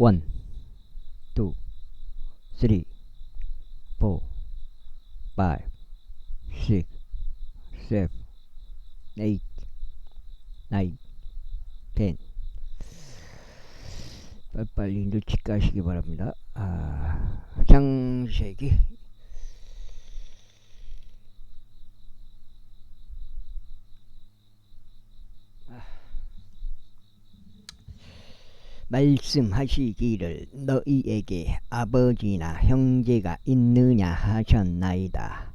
1, 2, 3, 4, 5, 6, 7, 8, 9, 10. 빨리빨리 눈치 까시기 바랍니다. 창세기 말씀하시기를 너희에게 아버지나 형제가 있느냐 하셨나이다.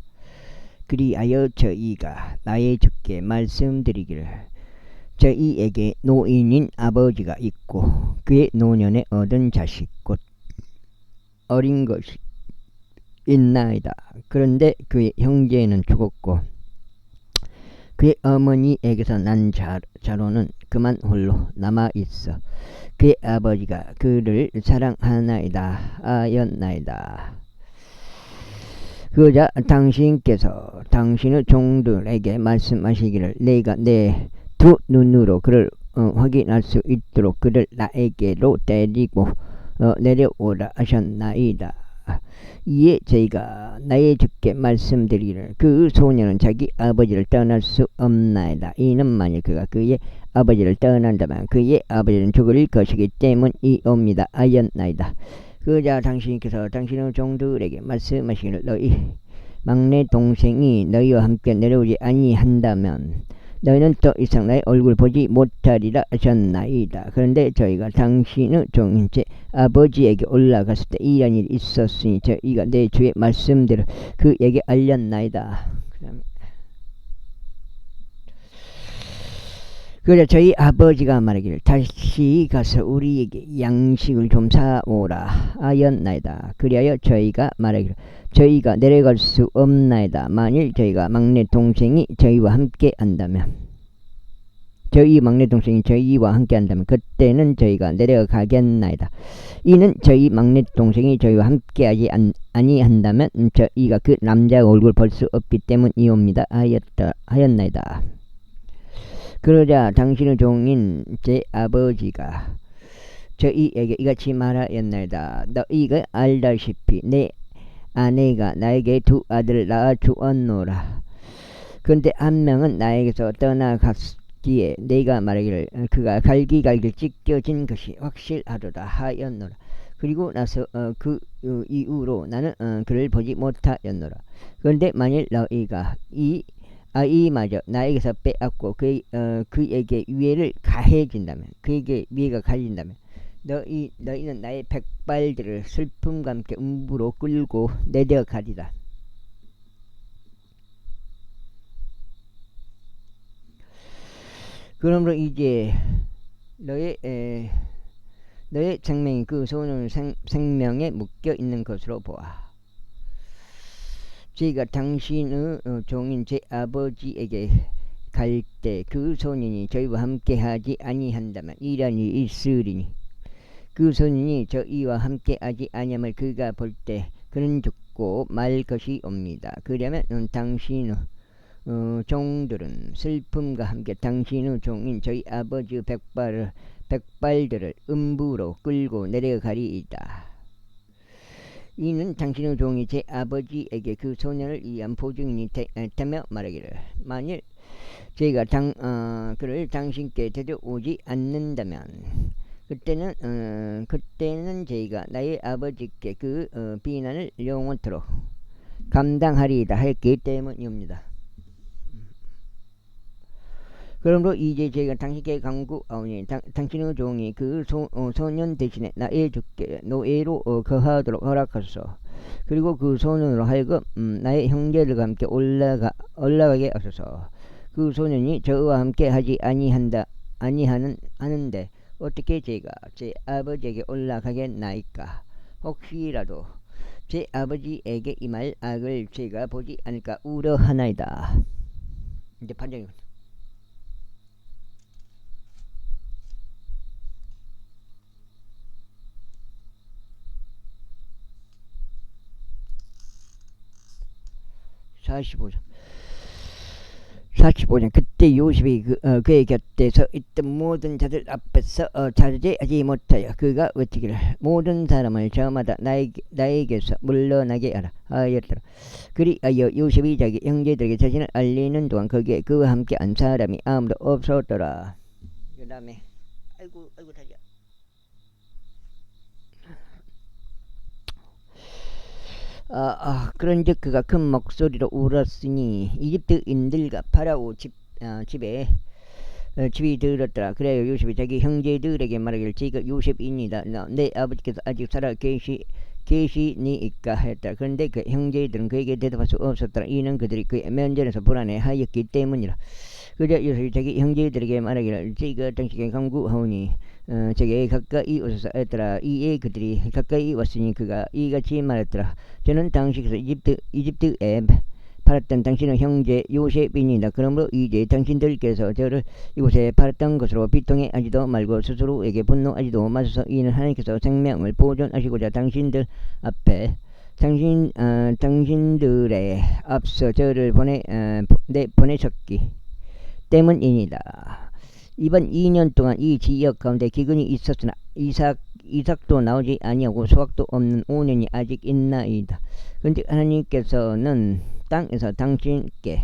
그리하여 저희가 나의 주께 말씀드리기를 저희에게 노인인 아버지가 있고 그의 노년에 얻은 자식 곧 어린 것이 있나이다. 그런데 그의 형제는 죽었고 그의 어머니에게서 난 자로는 그만 홀로 남아있어 그의 아버지가 그를 사랑하나이다 하였나이다. 그러자 당신께서 당신의 종들에게 말씀하시기를 내가 내 두 눈으로 그를 확인할 수 있도록 그를 나에게로 데리고 내려오라 하셨나이다. 이에 저희가 나의 주께 말씀드리기를 그 소년은 자기 아버지를 떠날 수 없나이다. 이는 만일 그가 그의 아버지를 떠난다면 그의 아버지는 죽을 것이기 때문이옵니다 하였나이다. 그자 당신께서 당신의 종들에게 말씀하시기를 너희 막내 동생이 너희와 함께 내려오지 아니한다면 너희는 더 이상 나의 얼굴 보지 못하리라 하셨나이다. 그런데 저희가 당신의 종인 제 아버지에게 올라갔을 때 이런 일이 있었으니 저희가 내 주의 말씀대로 그에게 알렸나이다. 그러자 저희 아버지가 말하기를 다시 가서 우리에게 양식을 좀 사오라 하였나이다. 그리하여 저희가 말하기를 저희가 내려갈 수 없나이다. 만일 저희가 막내 동생이 저희와 함께 한다면 저희 막내 동생이 저희와 함께 한다면 그때는 저희가 내려가겠나이다. 이는 저희 막내 동생이 저희와 함께하지 아니한다면 저희가 그 남자 얼굴 볼 수 없기 때문이옵니다 하였나이다. 그러자 당신의 종인 제 아버지가 저희에게 이같이 말하였나이다. 너희가 알다시피 내 아내가 나에게 두 아들을 낳아 주었노라. 그런데 한 명은 나에게서 떠나갔기에 내가 말하기를 그가 갈기갈기 찢겨진 것이 확실하도다 하였노라. 그리고 나서 그 이후로 나는 그를 보지 못하였노라. 그런데 만일 너희가 이 아이마저 나에게서 빼앗고 그에게 위해를 가해진다면 그에게 위해가 갈린다면 너희는 나의 백발들을 슬픔과 함께 음부로 끌고 내려가리라. 그러므로 이제 너의 생명이 그 소년 생명에 묶여 있는 것으로 보아. 제가 당신의 종인 제 아버지에게 갈 때 그 소년이 저희와 함께하지 아니한다면 이런 일이 있으리니 그 소년이 저희와 함께하지 아니함을 그가 볼 때 그는 죽고 말 것이 옵니다. 그러면 당신의 종들은 슬픔과 함께 당신의 종인 저희 아버지의 백발들을 음부로 끌고 내려가리이다. 이는 당신의 종이 제 아버지에게 그 소년을 위한 보증인이 되며 말하기를 만일 제가 그를 당신께 데려오지 않는다면 그때는 저희가 나의 아버지께 그 비난을 영원토록 감당하리이다 했기 때문입니다. 그러므로 이제 제가 당신께 간구하오니 당신의 종이 그 소년 대신에 나의 주께 노예로 거하도록 허락하소서. 그리고 그 소년으로 하여금 나의 형제들과 함께 올라가게 하소서. 그 소년이 저와 함께 하지 아니하는데 어떻게 제가 제 아버지에게 올라가겠나이까. 혹시라도 제 아버지에게 임할 악을 제가 보지 않을까 우려하나이다. 이제 판정입니다. 45장 그때 요셉이 그의 곁에서 있던 모든 자들 앞에서 자제하지 못하여 그가 외치기를 모든 사람을 저마다 나에게서 물러나게 하라 하였더라. 그리하여 요셉이 자기 형제들에게 자신을 알리는 동안 거기에 그와 함께 한 사람이 아무도 없었더라. 그 다음에 아이고 다리야. 그런즉 그가 큰 목소리로 울었으니 이집트인들과 파라오 집에 집이 들었더라. 그래야 요셉이 자기 형제들에게 말하기를 제가 요셉입니다. 내 아버지께서 아직 살아 계시니이까 하였더라. 그런데 그 형제들은 그에게 대답할 수 없었더라. 이는 그들이 그의 면전에서 불안해하였기 때문이라. 그래 요셉이 자기 형제들에게 말하기를 제가 당신에게 간구하오니 제게 가까이 오소서 하였더라. 이에 그들이 가까이 왔으니 그가 이같이 말했더라. 저는 당시에서 이집트에 팔았던 당신의 형제 요셉입니다. 그러므로 이제 당신들께서 저를 이곳에 팔았던 것으로 비통해 하지도 말고 스스로에게 분노하지도 마소서. 이는 하나님께서 생명을 보존하시고자 당신들 앞에 당신들의 앞서 저를 보내셨기 때문입니다. 이번 2년 동안 이 지역 가운데 기근이 있었으나 이삭도 나오지 아니하고 수확도 없는 5년이 아직 있나이다. 그런데 하나님께서는 땅에서 당신들께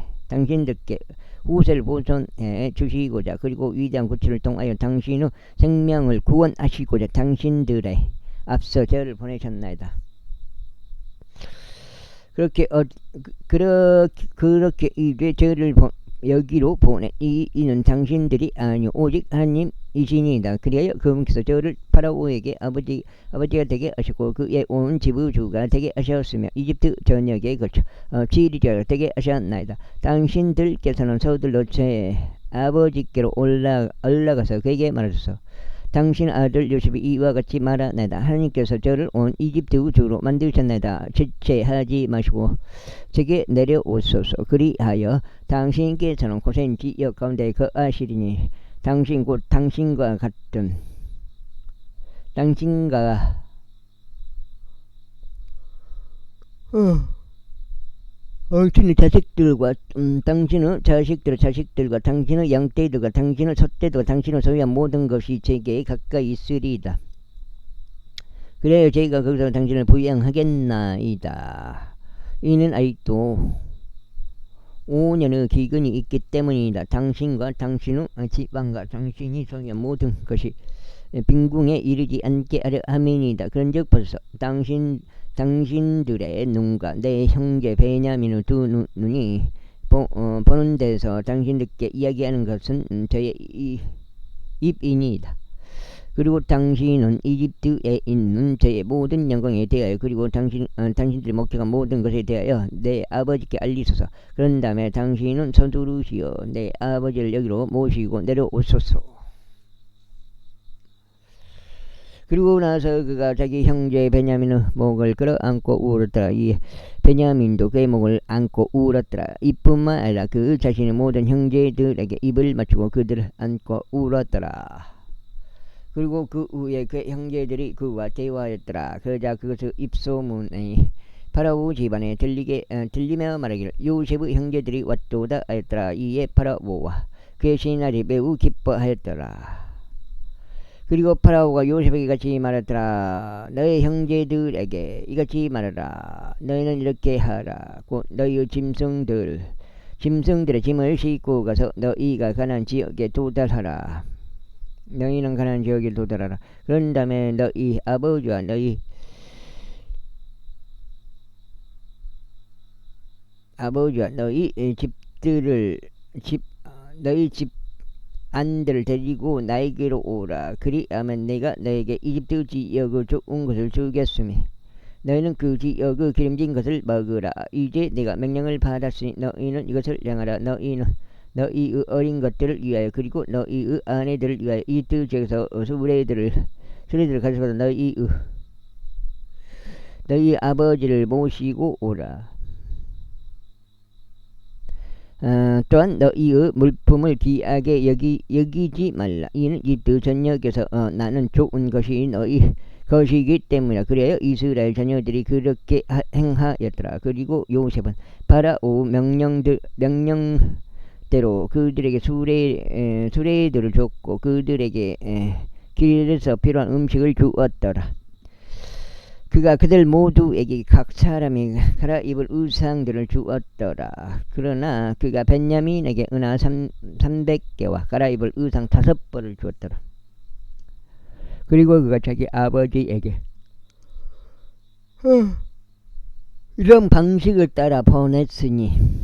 후세를 보존해 주시고자 그리고 위대한 구출을 통하여 당신의 생명을 구원하시고자 당신들의 앞서 저를 보내셨나이다. 그렇게 이제 저를 여기로 보내 이는 당신들이 아니요 오직 하나님이시니이다. 그리하여 그분께서 저를 파라오에게 아버지가 되게 하시고 그의 온 지부주가 되게 하셨으며 이집트 전역에 걸쳐 지리자가 되게 하셨나이다. 당신들께서는 서둘러 제 아버지께로 올라가서 그에게 말하소서. 당신 아들 요셉이 이와 같이 말하나이다. 하나님께서 저를 온 이집트 주로 만드셨나이다. 지체하지 마시고 제게 내려오소서. 그리하여 당신께서는 고센 지역 가운데 거하시리니 당신 곧 당신과 같은 당신의 자식들과 당신의 자식들과 당신의 양떼들과 당신의 숫떼들과 당신의 소유한 모든 것이 제게 가까이 있으리이다. 그래야 제가 거기서 당신을 부양하겠나이다. 이는 아직도 5년의 기근이 있기 때문이다. 당신과 당신의 지방과 당신이 소유한 모든 것이 빈궁에 이르지 않게 하려 함이니이다. 그런즉 벌써 당신들의 눈과 내 형제 베냐민의 두 눈이 보는 데서 당신들께 이야기하는 것은 저의 입이니이다. 그리고 당신은 이집트에 있는 저의 모든 영광에 대하여 그리고 당신들의 목적한 모든 것에 대하여 내 아버지께 알리소서. 그런 다음에 당신은 서두르시어 내 아버지를 여기로 모시고 내려오소서. 그리고 나서 그가 자기 형제 베냐민의 목을 끌어안고 울었더라. 이 베냐민도 그의 목을 안고 울었더라. 이뿐만 아니라 그 자신의 모든 형제들에게 입을 맞추고 그들을 안고 울었더라. 그리고 그 후에 그 형제들이 그와 대화하였더라. 그러자 그것의 입소문이 파라오 집안에 들리며 말하기를 요셉의 형제들이 왔도다 하였더라. 이에 파라오와 그의 신하들이 매우 기뻐하였더라. 그리고 파라오가 요셉에게 이같이 말하더라. 너의 형제들에게 이같이 말하라. 너희는 이렇게 하라. 곧 너희의 짐승들의 짐을 싣고 가서 너희가 가나안 지역에 도달하라. 너희는 가나안 지역에 도달하라. 그런 다음에 너희 아버지와 너희 너희 집 안들을 데리고 나에게로 오라. 그리하면 내가 너에게 이집트 지역의 좋은 것을 주겠으니 너희는 그 지역의 기름진 것을 먹으라. 이제 내가 명령을 받았으니 너희는 이것을 향하라. 너희의 어린 것들을 위하여 그리고 너희의 아내들을 위하여 이집트 지역에서 수레들을 가져가서 너희 아버지를 모시고 오라. 또한 너희의 물품을 귀하게 여기지 말라. 이는 이집트 전역에서 나는 좋은 것이 너희 것이기 때문이라. 그래야 이스라엘 자녀들이 그렇게 행하였더라. 그리고 요셉은 파라오 뜻대로 그들에게 수레들을 줬고 그들에게 길에서 필요한 음식을 주었더라. 그가 그들 모두에게 각 사람이 갈아입을 의상들을 주었더라. 그러나 그가 벤야민에게 은하 300개와 갈아입을 의상 5벌을 주었더라. 그리고 그가 자기 아버지에게 이런 방식을 따라 보냈으니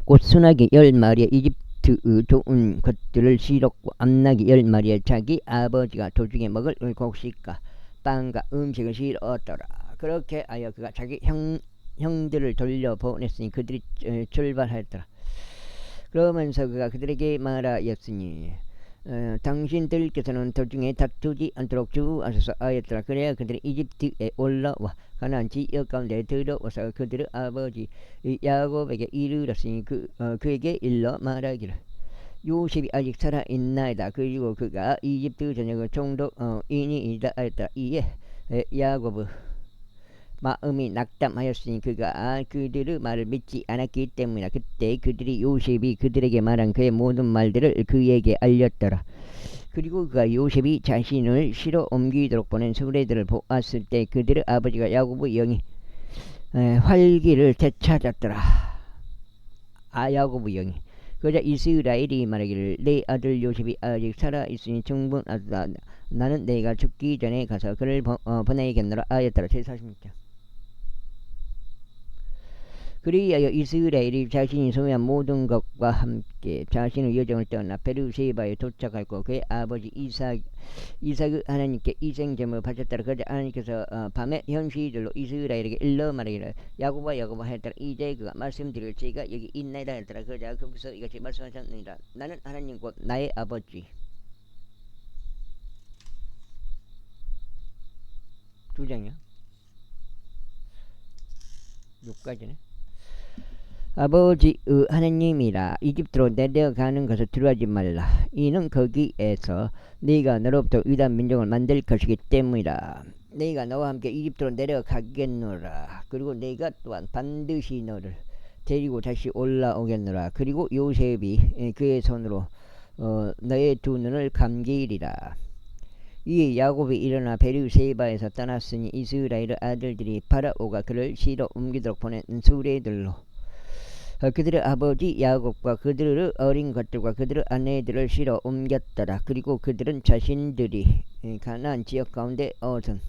곧 순하기 10마리의 이집트의 좋은 것들을 실었고 암나기 10마리의 자기 아버지가 도중에 먹을 곡식과 빵과 음식을 실었더라. 그렇게 하여 그가 자기 형들을 돌려보냈으니 그들이 출발하였더라. 그러면서 그가 그들에게 말하였으니 당신들께서는 도중에 다투지 않도록 주의하소서 하였더라. 그래야 그들이 이집트에 올라와 가나안 지역 가운데 들어와서 그들의 아버지 야곱에게 이르렀으니 그에게 일러 말하기를 요셉이 아직 살아있나이다. 그리고 그가 이집트 전역의 총독인이다 하였다. 이에 야곱의 마음이 낙담하였으니 그가 그들의 말을 믿지 않았기 때문이다. 그때 그들이 요셉이 그들에게 말한 그의 모든 말들을 그에게 알렸더라. 그리고 그가 요셉이 자신을 실어 옮기도록 보낸 수레들을 보았을 때 그들의 아버지가 야곱의 영이 활기를 되찾았더라. 야곱의 영이 그러자 이스라엘이 말하기를 내 아들 요셉이 아직 살아있으니 충분하다. 나는 내가 죽기 전에 가서 그를 보내겠노라 하였더라. 제46장. 그리하여 이스라엘이 자신이 소유한 모든 것과 함께 자신의 여정을 떠나 베르세바에 도착하고 그의 아버지 이삭의 하나님께 희생제물을 바쳤더라. 그러자 하나님께서 밤에 현시들로 이스라엘에게 일러 말하기를 야곱아 하였더라. 이제 그가 말씀드릴 제가 여기 있나이다 하였더라. 그러자 거기서 이같이 말씀하셨느니라. 나는 하나님 곧 나의 아버지. 2장이야. 6까지네. 아버지의 하나님이라. 이집트로 내려가는 것을 두려워하지 말라. 이는 거기에서 네가 너로부터 위대한 민족을 만들 것이기 때문이라. 네가 너와 함께 이집트로 내려가겠노라. 그리고 네가 또한 반드시 너를 데리고 다시 올라오겠노라. 그리고 요셉이 그의 손으로 너의 두 눈을 감기리라. 이에 야곱이 일어나 베르세바에서 떠났으니 이스라엘의 아들들이 파라오가 그를 실어 옮기도록 보낸 수레들로 그들의 아버지 야곱과 그들의 어린 것들과 그들의 아내들을 실어 옮겼더라. 그리고 그들은 자신들이 가나안 지역 가운데서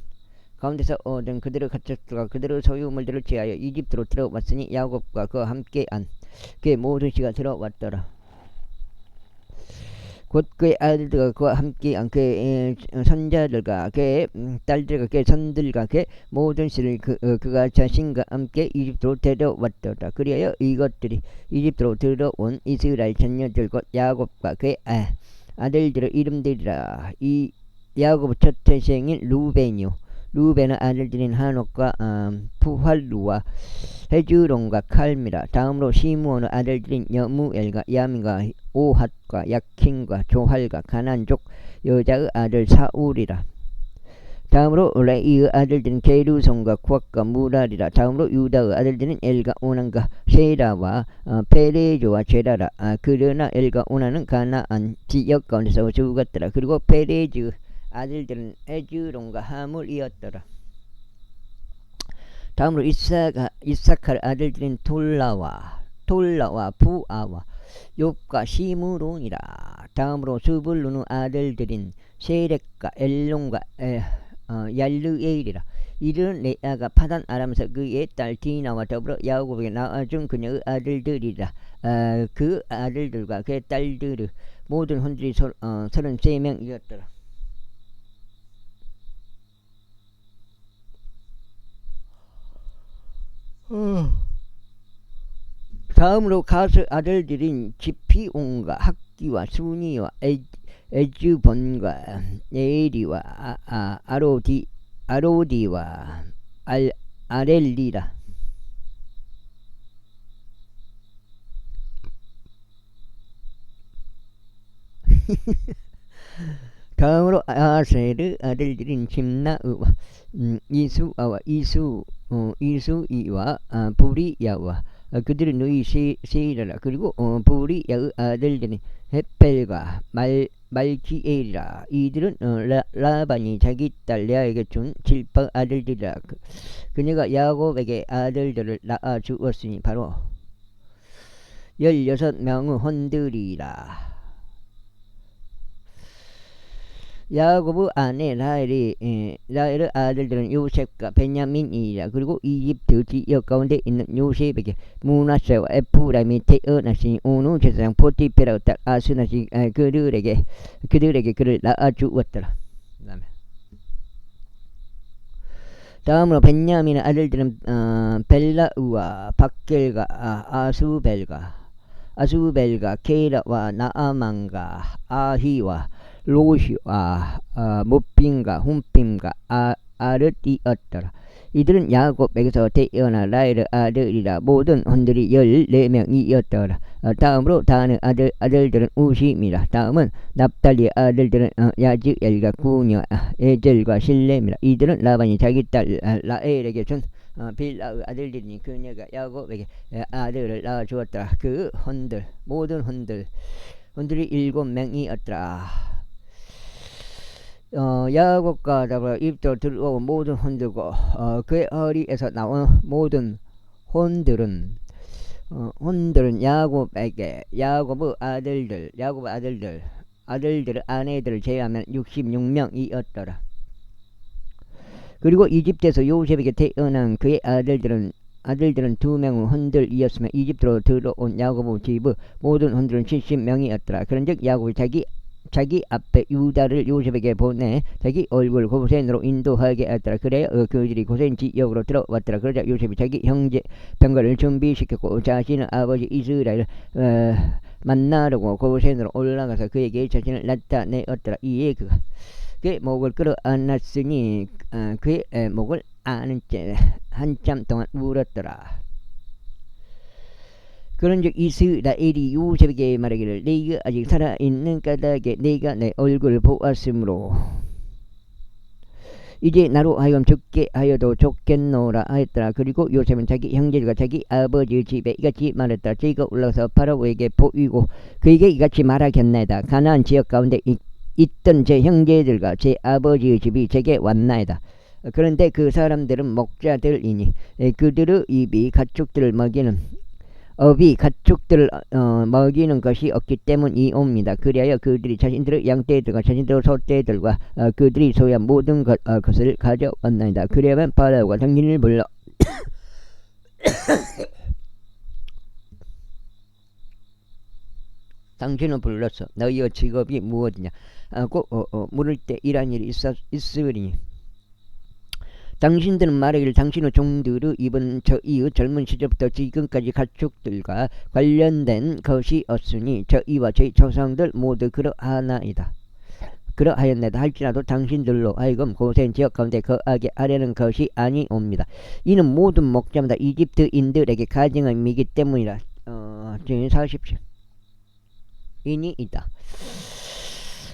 얻은 그들의 가축과 그들의 소유물들을 취하여 이집트로 들어왔으니 야곱과 그와 함께한 그의 모든 씨가 들어왔더라. 곧 그의 아들들과 그와 함께한 그의 손자들과 그의 딸들과 그의 손들과 그의 모든 씨를 그가 자신과 함께 이집트로 데려왔더라. 그리하여 이것들이 이집트로 들어온 이스라엘 자녀들 곧 야곱과 그의 아들들의 이름들이라. 이 야곱의 첫 태생인 루벤이요. 루벤의 아들들인 하녹과 푸할루와 헤즈론과 칼미라. 다음으로 시므온의 아들들인 여무엘과 야민과 오핫과 야킨과 조할과 가난족 여자의 아들 사울이라. 다음으로 레이의 아들들은 게르손과 쿠악과 무랄이라. 다음으로 유다의 아들들은 엘과 오난과 세라와 페레조와 제라라. 그러나 엘과 오난은 가나안 지역 가운데서 죽었더라. 그리고 페레즈 아들들은 에즈론과 하물이었더라. 다음으로 이사칼 아들들인 톨라와 부아와 욥과 시므론이라. 다음으로 스불룬의 아들들인 세렉과 엘론과 얄르엘이라. 이들은 레아가 파단 아람에서 그의 딸 디나와 더불어 야곱에게 낳아준 그녀의 아들들이라. 그 아들들과 그의 딸들의 모든 혼들이 33명이었더라. 다음으로 가스 아들들인 지피온과 학기와 수니와 에즈본과 에리와 아로디와 아렐리라. 다음으로 아셀의 아들들인 심나의와 이수아와 이수이와 부리야와 그들의 누이 세이라라. 그리고 부리 야의 아들들이 헷벨과 말기엘이라. 이들은 라반이 자기 딸 레아에게 준 질파 아들들이라. 그녀가 야곱에게 아들들을 낳아 주었으니 바로 16명의 헌들이라. 야곱의 아내 라헬의 아들들은 요셉과 베냐민이라. 그리고 이집트 지역 가운데 있는 요셉에게 므낫세와 에프라임이 태어났으니 오누 제사장 포티페라의 딸 아스낫이 그들에게 그를 낳아주었더라. 다음으로 베냐민의 아들들은 벨라우와 박겔과 아수벨과 케라와 나아만과 아히와 로시와 무빔과 훔빔과 아르띠였더라. 이들은 야곱에게서 태어난 라헬의 아들이라. 모든 헌들이 14명이었더라. 다음으로 다한의 아들들은 우심이라. 다음은 납달리의 아들들은 야즈엘과 구녀 에젤과 실렘이라. 이들은 라반이 자기 딸 라헬에게 준 빌라의 아들들이니 그녀가 야곱에게 아들을 낳아주었더라. 그 모든 헌들이 7명이었더라. 야곱과 더불어 입도 들어온 모든 헌들고 그의 허리에서 나온 모든 혼들은 야곱의 아들들의 아내들을 제외하면 66명이었더라. 그리고 이집트에서 요셉에게 태어난 그의 아들들은 2명의 헌들이었으며 이집트로 들어온 야곱의 집의 모든 헌들은 70명이었더라. 그런즉 야곱이 자기 앞에 유다를 요셉에게 보내 자기 얼굴 고센으로 인도하게 했더라. 그래야 그들이 고센 지역으로 들어왔더라. 그러자 요셉이 자기 형제 병거를 준비시켰고 자신의 아버지 이스라엘을 만나려고 고센으로 올라가서 그에게 자신을 나타내었더라. 이에 그의 목을 끌어안았으니 그의 목을 아는 채 한참 동안 울었더라. 그런즉 이스라엘이 요셉에게 말하기를 네가 아직 살아있는 까닭에 네가 내 얼굴을 보았으므로 이제 나로 하여금 죽게 하여도 좋겠노라 하였더라. 그리고 요셉은 자기 형제들과 자기 아버지의 집에 이같이 말했다. 저희가 올라가서 파라오에게 보이고 그에게 이같이 말하겠나이다. 가나안 지역 가운데 있던 제 형제들과 제 아버지의 집이 제게 왔나이다. 그런데 그 사람들은 목자들이니 그들의 입이 가축들을 먹이는 것이 없기 때문이옵니다. 그리하여 그들이 자신들의 양떼들과 자신들의 소떼들과 그들이 소유한 모든 것을 가져왔나이다. 그리하면 파라오가 당신을 불러 당신을 불렀어. 너희의 직업이 무엇이냐 하고 물을 때 이러한 일이 있으리니 당신들은 말하기를 당신의 종들의 입은 저희의 젊은 시절부터 지금까지 가축들과 관련된 것이 없으니 저희와 저희 조상들 모두 그러하나이다. 그러하였나이다. 할지라도 당신들로 하여금 고센 지역 가운데 거하게 하려는 것이 아니옵니다. 이는 모든 목자마다 이집트인들에게 가증함이기 때문이라. 지금 40절 이니이다.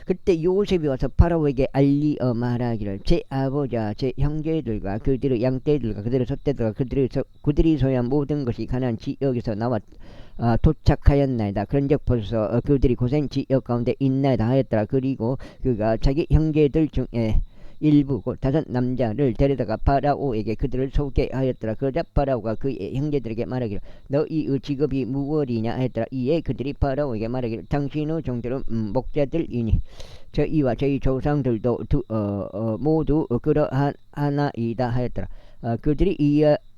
그때 요셉이 와서 파라오에게 알리어 말하기를 제 아버지와 제 형제들과 그들의 양떼들과 그들의 소떼들과 그들이 소유한 모든 것이 가나안 지역에서 나와 도착하였나이다. 그런즉 벌써 그들이 고센 지역 가운데 있나이다 하였더라. 그리고 그가 자기 형제들 중에 일부 곧 5 남자를 데려다가 파라오에게 그들을 소개하였더라. 그러자 파라오가 그의 형제들에게 말하기를 너희의 직업이 무엇이냐 했더라. 이에 그들이 파라오에게 말하기를 당신의 종들은 목자들이니 저희와 저희 조상들도 모두 그러하나이다 하였더라. 그들이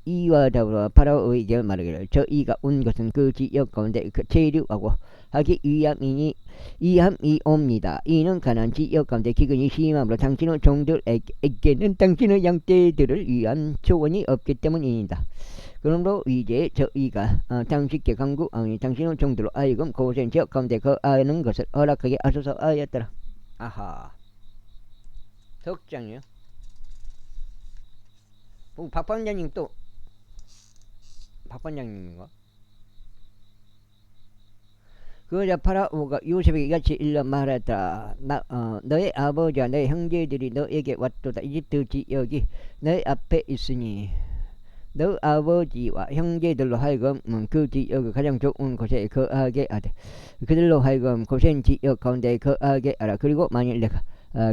이와 더불어 파라오에게 말하기를 저희가 온 것은 그 지역 가운데 체류하고 하기 위함이옵니다. 이는 가나안 지역 가운데 기근이 심함으로 당신의 종들에게는 당신의 양떼들을 위한 초원이 없기 때문입니다. 그러므로 이제 저희가 당신께 간구하니 당신의 종들로 하여금 고센 지역 가운데 거하는 것을 허락하게 하소서 하였더라. 아하, 석장이요. 박반장님 또 박반장님인가? 그러자 파라오가 요셉에게 이같이 일러 말했다. 너의 아버지와 너의 형제들이 너에게 왔도다. 이집트 지역이 너의 앞에 있으니 너 아버지와 형제들로 하여금 그 지역의 가장 좋은 곳에 거하게 하되 그들로 하여금 고센 지역 가운데 거하게 하라. 그리고 만일 내가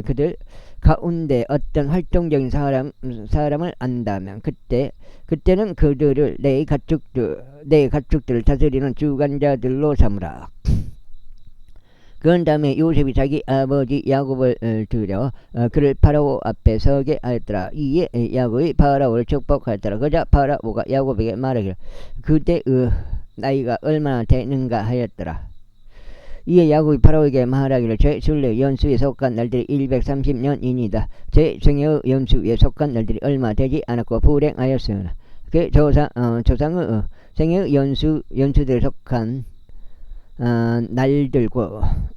그들 가운데 어떤 활동적인 사람을 안다면 그때는 그들을 내 가축들을 다스리는 주관자들로 삼으라. 그런 다음에 요셉이 자기 아버지 야곱을 들여 그를 파라오 앞에 서게 하였더라. 이에 야곱이 파라오를 축복하였더라. 그러자 파라오가 야곱에게 말하기를 그대의 나이가 얼마나 되는가 하였더라. 이에 야곱이 파라오에게 말하기를 제 순례 연수에 속한 날들이 130년이니이다. 제 생애의 연수에 속한 날들이 얼마 되지 않았고 불행하였으나 그 조상의 생애의 연수들에 속한 날들과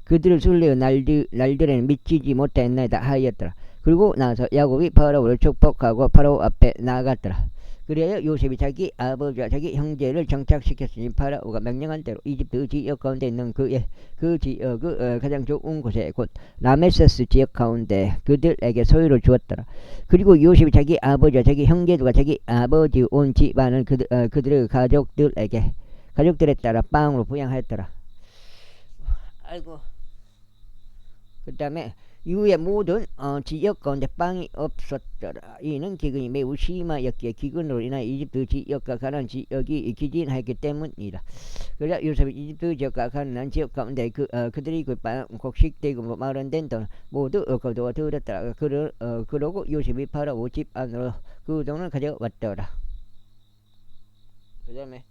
그들을 순례의 날들에는 미치지 못했나이다 하였더라. 그리고 나서 야곱이 파라오를 축복하고 파라오 앞에 나아갔더라. 그래야 요셉이 자기 아버지와 자기 형제를 정착시켰으니 파라오가 명령한 대로 이집트 지역 가운데 있는 그 지역의 가장 좋은 곳에 곧 라메세스 지역 가운데 그들에게 소유를 주었더라. 그리고 요셉이 자기 아버지와 자기 형제들과 자기 아버지 온 집안을 그들의 가족들에 따라 빵으로 부양하였더라. 아이고. 그 다음에 이후에 모든 지역 가운데 빵이 없었더라. 이는 기근이 매우 심하였기에 기근으로 인하여 이집트 지역과 가나안 지역이 기진하였기 때문이다. 그러자 요셉이 이집트 지역과 가나안 지역 가운데 그들이 그 빵 곡식대금으로 마련된 돈 모두 거두어 들었더라. 그러고 요셉이 파라오 집 안으로 그 돈을 가져왔더라. 그 다음에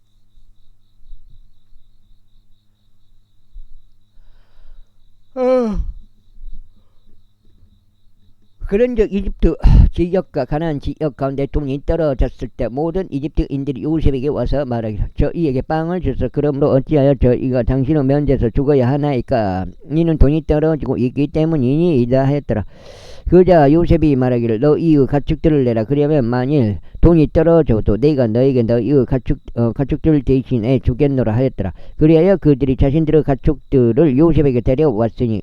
그런즉 이집트 지역과 가나안 지역 가운데 돈이 떨어졌을 때 모든 이집트인들이 요셉에게 와서 말하기를 저희에게 빵을 주소. 그러므로 어찌하여 저희가 당신의 면제에서 죽어야 하나이까. 이는 돈이 떨어지고 있기 때문이니이다 하였더라. 그자 요셉이 말하기를 너희의 가축들을 내라. 그러면 만일 돈이 떨어져도 내가 너에게 너희의 가축들 대신에 주겠노라 하였더라. 그리하여 그들이 자신들의 가축들을 요셉에게 데려왔으니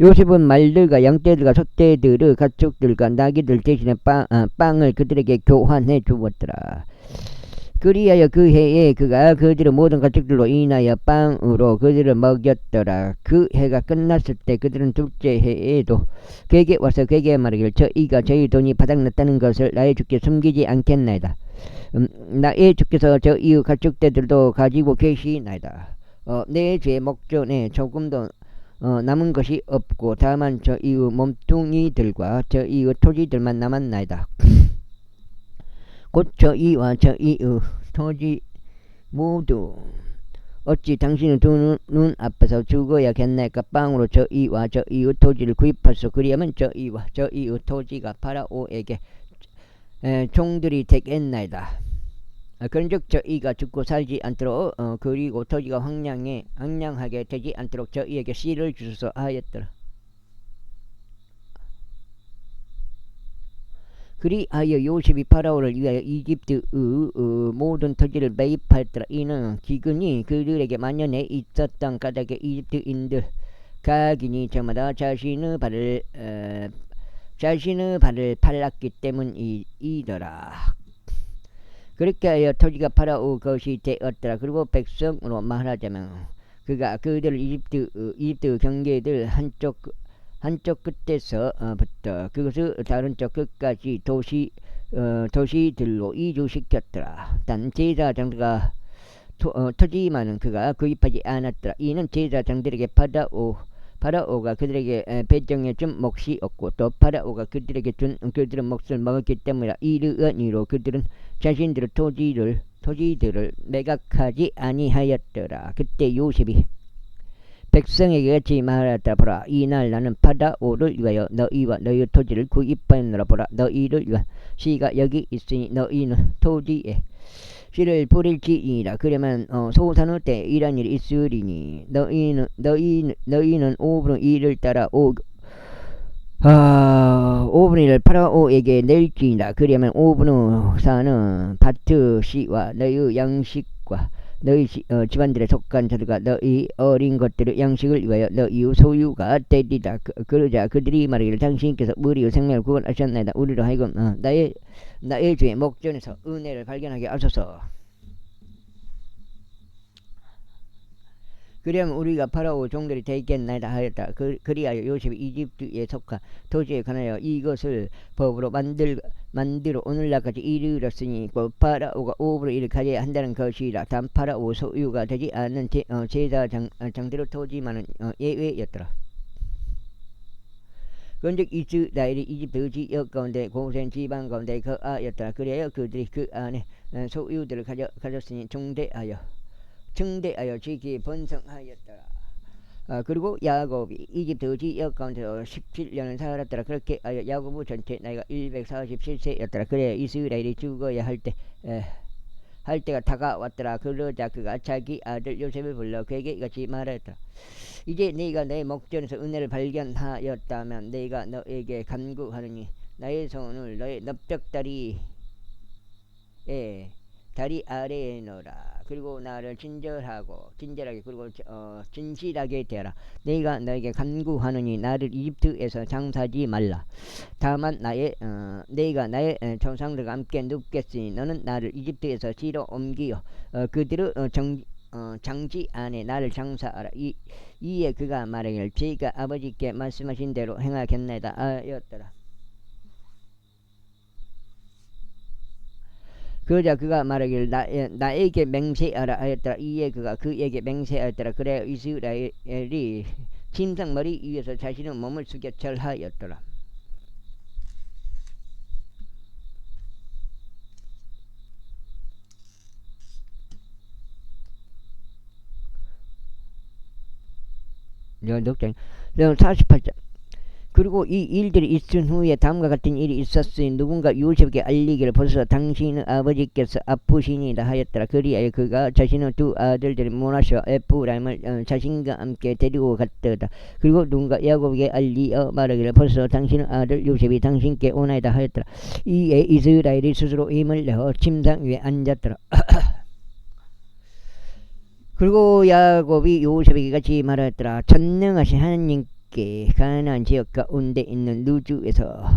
요셉은 말들과 양떼들과 소떼들의 가축들과 나귀들 대신에 빵을 그들에게 교환해 주었더라. 그리하여 그 해에 그가 그들의 모든 가축들로 인하여 빵으로 그들을 먹였더라. 그 해가 끝났을 때 그들은 둘째 해에도 그에게 와서 그에게 말하기를 저희가 저희 돈이 바닥났다는 것을 나의 주께 숨기지 않겠나이다. 나의 주께서 저희의 가축들도 가지고 계시나이다. 내 죄의 목전에 조금도 남은 것이 없고 다만 저희의 몸뚱이들과 저희의 토지들만 남았나이다. 곧 저희와 저희의 토지 모두 어찌 당신의 두 눈 앞에서 죽어야겠나이까. 빵으로 저희와 저희의 토지를 구입하소. 그리하면 저희와 저희의 토지가 파라오에게 종들이 되겠나이다. 그런즉 저희가 죽고 살지 않도록 그리고 토지가 황량하게 되지 않도록 저희에게 씨를 주소서 하였더라. 그리하여 요셉이 파라오를 위하여 이집트의 모든 토지를 매입하였더라. 이는 기근이 그들에게 만연해 있었던 까닭에 이집트인들 각인이 저마다 자신의 발을 팔았기 때문이더라. 그렇게 하여 토지가 파라오 것이 되었더라. 그리고 백성으로 말하자면 그가 그들을 이집트 경계들 한쪽 끝에서부터 그것을 다른 쪽 끝까지 도시들로 이주시켰더라. 단 제사장들과 토지만은 그가 구입하지 않았더라. 이는 제사장들에게 파라오가 그들에게 배정해 준 몫이 없고 또 파라오가 그들에게 준 그들의 몫을 먹었기 때문이라. 이르니로 그들은 자신들의 토지들을 매각하지 아니하였더라. 그때 요셉이 백성에게 같이 말하였다. 보라, 이날 나는 파라오를 위하여 너희와 너희의 토지를 구입하였노라. 보라, 너희를 위한 씨가 여기 있으니 너희는 토지에 씨를 뿌릴지니라. 그러면 소산의 때 이란 일이 있으리니 너희는 5분의 1을 따라 5분의 1을 파라오에게 낼지니라. 그러면 5분의 4는 밭의 씨와 너희의 양식과 너희 집안들에 속한 자들과 너희 어린 것들의 양식을 위하여 너희 소유가 되리라. 그러자 그들이 말하기를 당신께서 우리의 생명을 구원하셨나이다. 우리로 하여금 나의 주의 목전에서 은혜를 발견하게 하소서. 그리하면 우리가 파라오 종들이 되겠나이다 하였다. 그리하여 요셉이 이집트에 속한 토지에 관하여 이것을 법으로 만들어 오늘날까지 이르렀으니 파라오가 오브로 이를 가져야 한다는 것이라. 단 파라오 소유가 되지 않는 제사장들의 토지만은 예외였더라. 그런즉 이스라엘이 이집트 지역 가운데 고센 지방 가운데 거하였더라. 그래야 그들이 그 안에 소유들을 가졌으니 증대하여 지기 번성하였더라. 그리고 야곱이 이집트 지역 가운데서 17년을 살았더라. 그렇게 하여 야곱의 전체 나이가 147세였더라. 그래 이스라엘이 죽어야 할 때가 다가왔더라. 그러자 그가 자기 아들 요셉을 불러 그에게 이같이 말하였더라. 이제 네가 내 목전에서 은혜를 발견하였다면 내가 너에게 간구하느니 나의 손을 너의 넓적다리에 다리 아래에 넣어라. 그리고 나를 친절하게 그리고 진실하게 대하라. 내가 너에게 간구하느니 나를 이집트에서 장사하지 말라. 다만 내가 나의 조상들과 함께 눕겠으니 너는 나를 이집트에서 지로 옮기어 그들의 장지 안에 나를 장사하라. 이에 그가 말하기를 제가 아버지께 말씀하신 대로 행하겠나이다 하였더라. 그러자 그가 말하기를 나에게 맹세하라 하였더라. 이에 그가 그에게 맹세하였더라. 그래 이스라엘이 침상머리 위에서 자신의 몸을 숙여 절하였더라. 독장 48장. 그리고 이 일들이 있은 후에 다음과 같은 일이 있었으니 누군가 요셉에게 알리기를 벌써 당신의 아버지께서 아프시니라 하였더라. 그리하여 그가 자신의 두 아들들을 모아서 에프라임을 자신과 함께 데리고 갔더라. 그리고 누군가 야곱에게 알리어 말하기를 벌써 당신의 아들 요셉이 당신께 오나이다 하였더라. 이에 이스라엘이 스스로 힘을 내어 침상 위에 앉았더라. 그리고 야곱이 요셉에게 같이 말하였더라. 전능하신 하나님께 가나안 지역 가운데 있는 루즈에서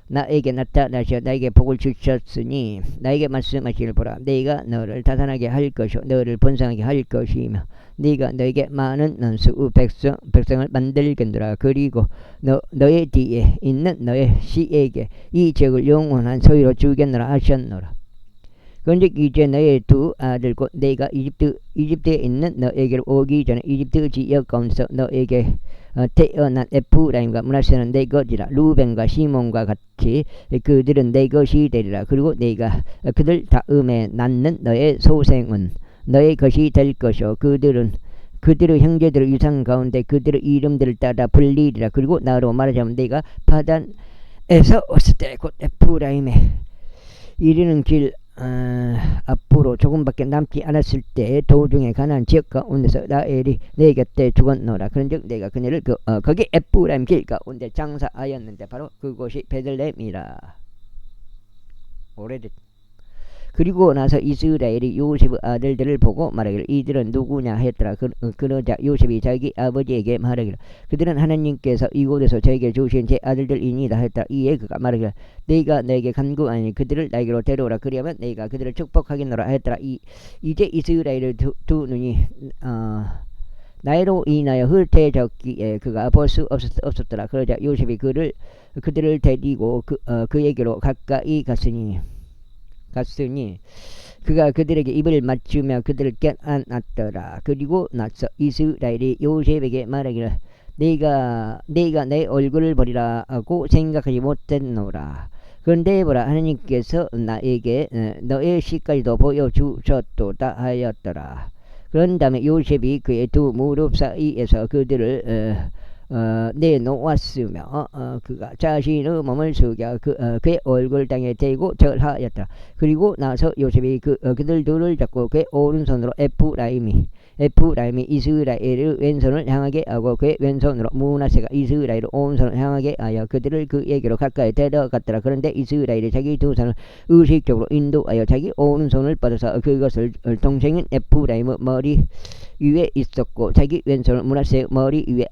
나에게 나타나셔 나에게 복을 주셨으니 나에게 말씀하시길 보라. 내가 너를 다산하게 할 것이요 너를 번성하게 할 것이며 네가 너에게 많은 수의 백성을 만들겠노라. 그리고 너의 뒤에 있는 너의 씨에게 이 지역을 영원한 소유로 주겠노라 하셨노라. 그런즉 이제 너의 두 아들 곧 내가 이집트에 있는 너에게로 오기 전에 이집트 지역 가운데서 너에게 태어난 에프라임과 므낫세는 내 것이라. 루벤과 시몬과 같이 그들은 내 것이 되리라. 그리고 내가 그들 다음에 낳는 너의 소생은 너의 것이 될 것이요 그들의 형제들의 유산 가운데 그들의 이름들을 따라 불리리라. 그리고 나로 말하자면 내가 파단에서 왔을 때 곧 에프라임에 이르는 길 앞으로 조금밖에 남지 않았을 때 도중에 가나안 지역 가운데서 라헬이 내 곁에 죽었노라. 그런즉 내가 그녀를 거기 에프라임 길 가운데 장사하였는데 바로 그곳이 베들레헴이라. 오래됐. 그리고 나서 이스라엘이 요셉의 아들들을 보고 말하기를 이들은 누구냐 하였더라. 그러자 요셉이 자기 아버지에게 말하기를 그들은 하나님께서 이곳에서 저에게 주신 제 아들들이니이다 하였더라. 이에 그가 말하기를 내가 너에게 간구하니 그들을 나에게로 데려오라. 그리하면 내가 그들을 축복하겠노라 하였더라. 이제 이스라엘의 두 눈이 나로 인하여 흩어졌기에 그가 볼 수 없었더라. 그러자 요셉이 그들을 데리고 그에게로 가까이 갔으니 그가 그들에게 입을 맞추며 그들을 껴안았더라. 그리고 나서 이스라엘이 요셉에게 말하기를 내가 내 얼굴을 버리라 하고 생각하지 못했노라. 그런데 보라 하나님께서 나에게 너의 씨까지도 보여주셨도다 하였더라. 그런 다음에 요셉이 그의 두 무릎 사이에서 그들을 내놓았으며 그가 자신의 몸을 숙여 그의 얼굴 땅에 대고 절하였다. 그리고 나서 요셉이 그들 둘을 잡고 그의 오른손으로 에프라임이 에프라임이 이스라엘의 왼손을 향하게 하고 그의 왼손으로 므낫세가 이스라엘의 오른손을 향하게 하여 그들을 그에게로 가까이 데려갔더라. 그런데 이스라엘이 자기 두 손을 의식적으로 인도하여 자기 오른손을 뻗어서 그것을 동생인 에프라임의 머리 위에 있었고 자기 왼손을 므낫세의 머리 위에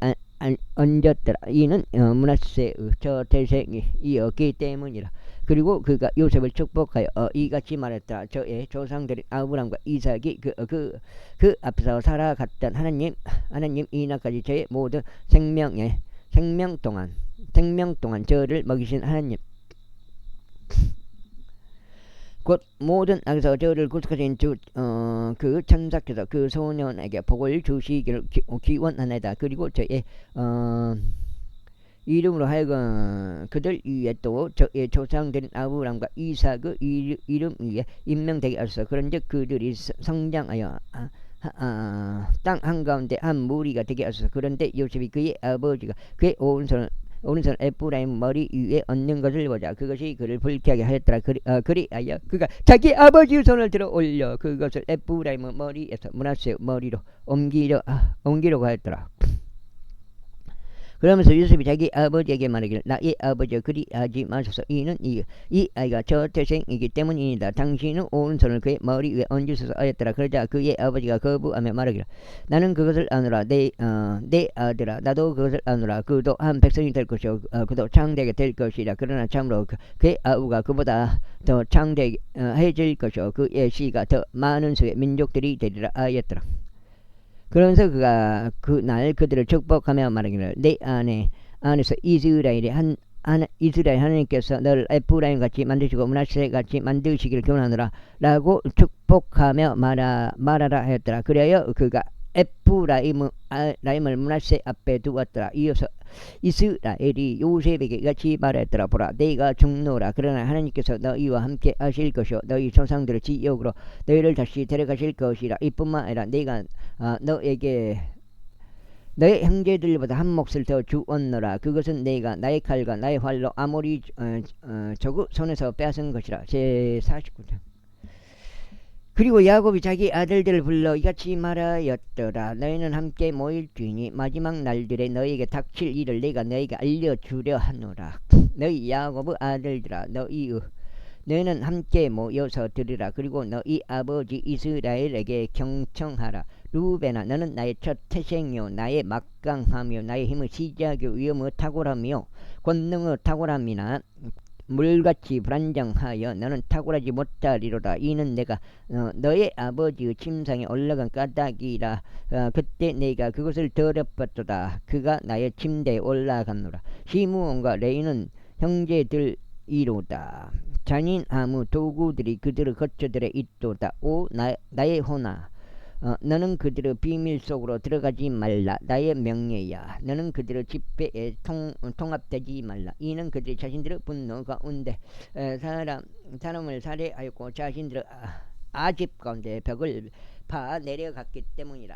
얹었더라. 이는 므낫세의 저 태생이 이었기 때문이라. 그리고 그가 요셉을 축복하여 이같이 말했더라. 저의 조상들인 아브람과 이삭이 그 앞에서 살아갔던 하나님 이날까지 저의 모든 생명 동안 저를 먹이신 하나님 곧 모든 악에서 저를 구속하신 그 천사께서 그 소년에게 복을 주시기를 기원하나이다. 그리고 저의 이름으로 하여금 그들 위에 또 저의 조상들인 아브람과 이삭의 이름 위에 임명되게 하소서. 그런즉 그들이 성장하여 땅 한가운데 한 무리가 되게 하소서. 그런데 요셉이 그의 아버지가 그의 오른손 에프라임 머리 위에 얹는 것을 보자. 그것이 그를 불쾌하게 하였더라. 그리하여 그가 자기 아버지의 손을 들어 올려 그것을 에프라임 머리에서 므낫세의 머리로 옮기려고 하였더라. 그러면서 요셉이 자기 아버지에게 말하기를 나의 아버지여 그리하지 마소서. 이는 이 아이가 저 태생이기 때문이니다. 당신은 오른손을 그의 머리 위에 얹으소서 하였더라. 그러자 그의 아버지가 거부하며 말하기를 나는 그것을 아노라. 내 아들아 나도 그것을 아노라. 그도 한 백성이 될 것이요 그도 창대하게 될 것이라. 그러나 참으로 그의 아우가 그보다 더 창대해질 것이요 그의 씨가 더 많은 수의 민족들이 되리라 하였더라. 그러면서 그가 그날 그들을 축복하며 말하기를 내 안에서 이스라엘 하나님께서 너를 에프라임 같이 만드시고 므낫세 같이 만드시기를 기원하노라 라고 축복하며 말하라 하였더라. 그리하여 그가 에프라임을 므낫세 앞에 두었더라. 이어서 이스라엘이 요셉에게 같이 말했더라. 보라 내가 죽노라. 그러나 하나님께서 너희와 함께 하실 것이요 너희 조상들의 지역으로 너희를 다시 데려가실 것이라. 이뿐만 아니라 내가 너에게 너의 형제들보다 한 몫을 더 주었노라. 그것은 내가 나의 칼과 나의 활로 아모리 저그 손에서 빼앗은 것이라. 제49장. 그리고 야곱이 자기 아들들을 불러 이같이 말하였더라. 너희는 함께 모일지니 마지막 날들에 너희에게 닥칠 일을 내가 너희에게 알려주려 하노라. 너희 야곱의 아들들아 너희는 함께 모여서 들으라. 그리고 너희 아버지 이스라엘에게 경청하라. 루벤아 너는 나의 첫 태생이요 나의 막강하며 나의 힘의 시작이요 위엄의 탁월함이요 권능의 탁월함이나 물같이 불안정하여 너는 탁월하지 못하리로다. 이는 내가 너의 아버지의 침상에 올라간 까닭이라. 그때 내가 그것을 더럽혔도다. 그가 나의 침대에 올라갔노라. 시므온과 레이는 형제들이로다. 잔인함의 도구들이 그들의 거처들에 있도다. 오 나의 호나 너는 그들의 비밀 속으로 들어가지 말라. 나의 명예야 너는 그들의 집회에 통합되지 말라. 이는 그들이 자신들의 분노 가운데 사람을 살해하였고 자신들의 아집 가운데 벽을 파 내려갔기 때문이라.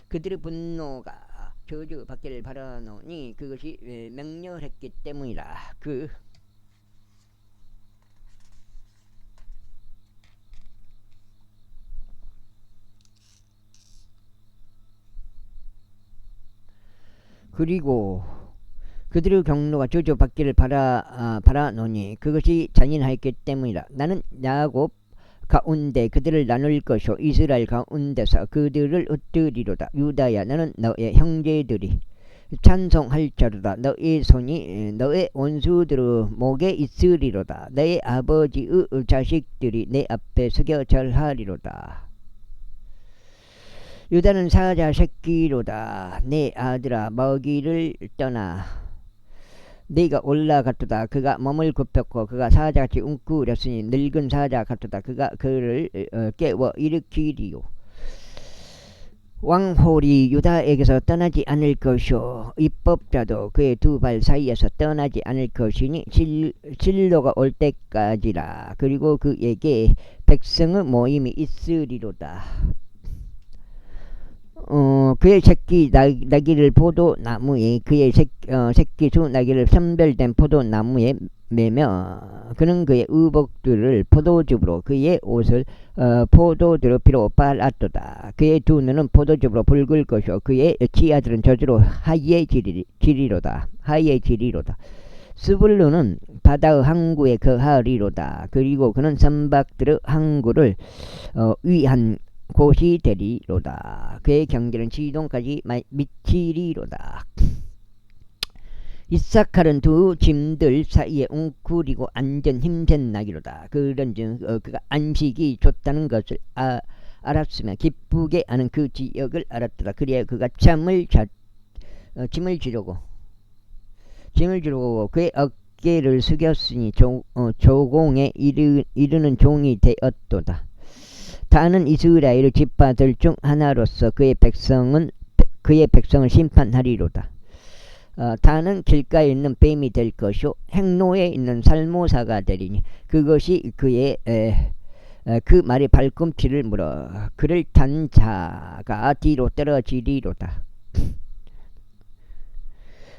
그들의 분노가 저주 받기를 바라노니 그것이 맹렬했기 때문이라. 그리고 그들의 경로가 저주받기를 바라노니 그것이 잔인하였기 때문이라. 나는 야곱 가운데 그들을 나눌 것이요 이스라엘 가운데서 그들을 얻으리로다. 유다야 너는 너의 형제들이 찬송할 자로다. 너의 손이 너의 원수들의 목에 있으리로다. 너의 아버지의 자식들이 내 앞에 서겨 절하리로다. 유다는 사자 새끼로다. 내 아들아 먹이를 떠나 네가 올라갔도다. 그가 몸을 굽혔고 그가 사자같이 웅크렸으니 늙은 사자 같도다. 그가 그를 깨워 일으키리요. 왕홀이 유다에게서 떠나지 않을 것이요 입법자도 그의 두 발 사이에서 떠나지 않을 것이니 진로가 올 때까지라. 그리고 그에게 백성의 모임이 있으리로다. 그의 새끼 나귀를 포도나무에 그의 새끼 두 나귀를 선별된 포도나무에 매며 그는 그의 의복들을 포도즙으로 그의 옷을 포도드로피로 빨았도다. 그의 두 눈은 포도즙으로 붉을 것이요 그의 치아들은 저주로 하얘지리로다. 스불루는 바다의 항구에 거하리로다. 그리고 그는 선박들의 항구를 위한 곳이 되리로다. 그의 경계는 지동까지 미치리로다. 이사칼은 두 짐들 사이에 웅크리고 앉은 힘센 나귀로다. 그런즉 그가 안식이 좋다는 것을 알았으며 기쁘게 아는 그 지역을 알았더라. 그리하여 그가 짐을 지르고 그의 어깨를 숙였으니 조공에 이르는 종이 되었도다. 다는 이스라엘 지파들 중 하나로서 그의 백성을 심판하리로다. 다는 길가에 있는 뱀이 될 것이요 행로에 있는 살모사가 되리니 그것이 그의 그 말의 발꿈치를 물어 그를 탄 자가 뒤로 떨어지리로다.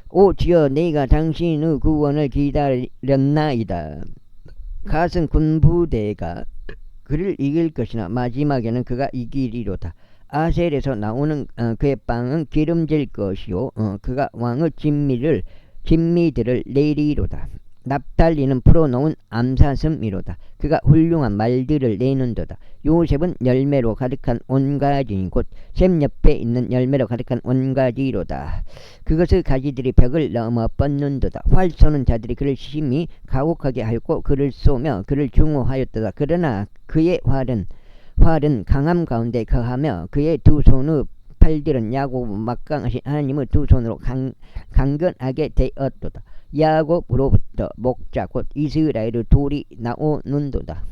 오 주여 내가 당신의 구원을 기다렸나이다. 가슴 군부대가 그를 이길 것이나 마지막에는 그가 이기리로다. 아셀에서 나오는 그의 빵은 기름질 것이요 그가 왕의 진미들을 내리로다. 납달리는 풀어놓은 암사슴이로다. 그가 훌륭한 말들을 내는도다. 요셉은 열매로 가득한 온가지니 곧 샘 옆에 있는 열매로 가득한 온가지로다. 그것의 가지들이 벽을 넘어 뻗는도다. 활 쏘는 자들이 그를 심히 가혹하게 하였고 그를 쏘며 그를 증오하였도다. 그러나 그의 활은 강함 가운데 거하며 그의 두 손의 팔들은 야곱 막강하신 하나님의 두 손으로 강건하게 되었도다. 야곱으로부터 목자 곧 이스라엘의 돌이 나오는도다.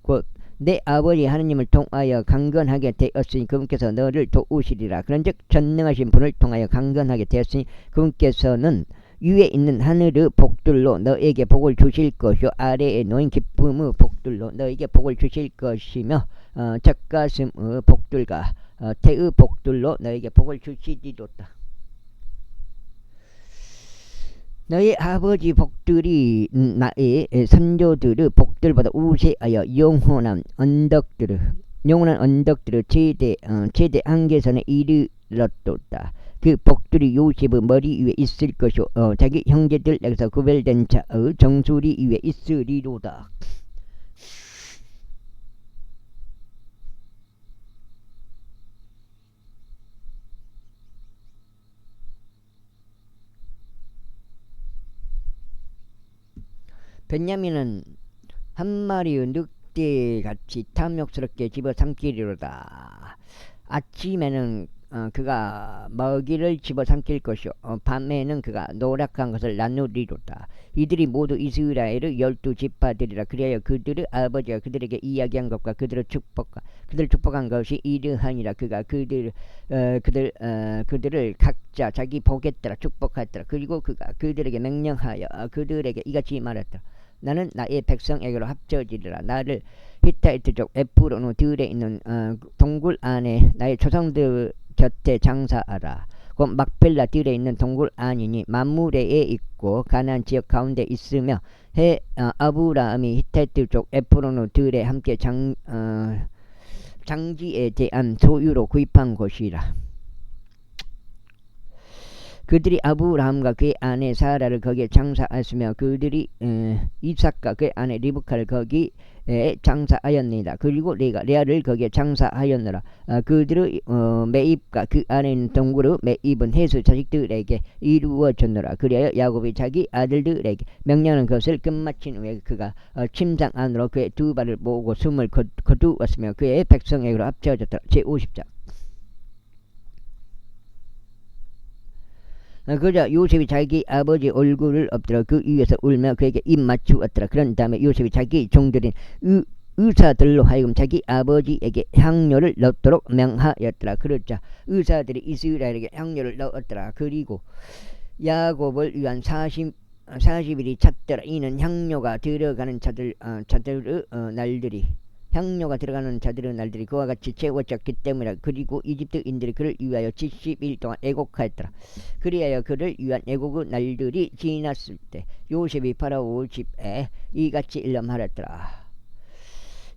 곧 내 아버지 하나님을 통하여 강건하게 되었으니 그분께서 너를 도우시리라. 그런즉 전능하신 분을 통하여 강건하게 되었으니 그분께서는 위에 있는 하늘의 복들로 너에게 복을 주실 것이요 아래에 놓인 기쁨의 복들로 너에게 복을 주실 것이며 젖가슴의 복들과 태의 복들로 너에게 복을 주시리로다. 너의 아버지 복들이 나의 선조들의 복들보다 우세하여 영원한 언덕들의 최대 한계선에 이르렀도다. 그 복들이 요셉의 머리 위에 있을 것이요 자기 형제들에게서 구별된 자의 정수리 위에 있으리로다. 베냐민은 한 마리의 늑대같이 탐욕스럽게 집어삼키리로다. 아침에는 그가 먹이를 집어삼킬 것이요 밤에는 그가 노력한 것을 나누리로다. 이들이 모두 이스라엘의 12지파들이라. 그리하여 그들의 아버지가 그들에게 이야기한 것과 그들을 축복한 것이 이러하니라. 그가 그들을 각자 자기 복에 따라 축복하였더라. 그리고 그가 그들에게 명령하여 그들에게 이같이 말했더라. 나는 나의 백성에게로 합쳐지리라. 나를 히타이트족 에프론의 들에 있는 동굴 안에 나의 조상들 곁에 장사하라. 곧 막벨라 들에 있는 동굴 안이니 마므레에 있고 가나안 지역 가운데 있으며 아브라함이 히타이트족 에프론의 들에 함께 장지에 대한 소유로 구입한 곳이라. 그들이 아브라함과 그의 아내 사라를 거기에 장사하였으며 그들이 이삭과 그의 아내 리브카를 거기에 장사하였느니라. 그리고 레아를 거기에 장사하였느라. 그들의 매입과 그 안에 있는 동굴의 매입은 해수 자식들에게 이루어졌느라. 그리하여 야곱이 자기 아들들에게 명령하는 것을 끝마친 후에 그가 침상 안으로 그의 두 발을 모으고 숨을 거두었으며 그의 백성에게로 합쳐졌더라. 제50장. 그러자 요셉이 자기 아버지 얼굴을 엎드려 그 위에서 울며 그에게 입 맞추었더라. 그런 다음에 요셉이 자기 종들인 의사들로 하여금 자기 아버지에게 향료를 넣도록 명하였더라. 그러자 의사들이 이스라엘에게 향료를 넣었더라. 그리고 야곱을 위한 40일이 찼더라. 이는 향료가 들어가는 자들의 날들이 그와 같이 채워졌기 때문이라. 그리고 이집트인들이 그를 위하여 70일 동안 애곡하였더라. 그리하여 그를 위한 애곡의 날들이 지났을 때 요셉이 파라오 집에 이같이 일념하였더라.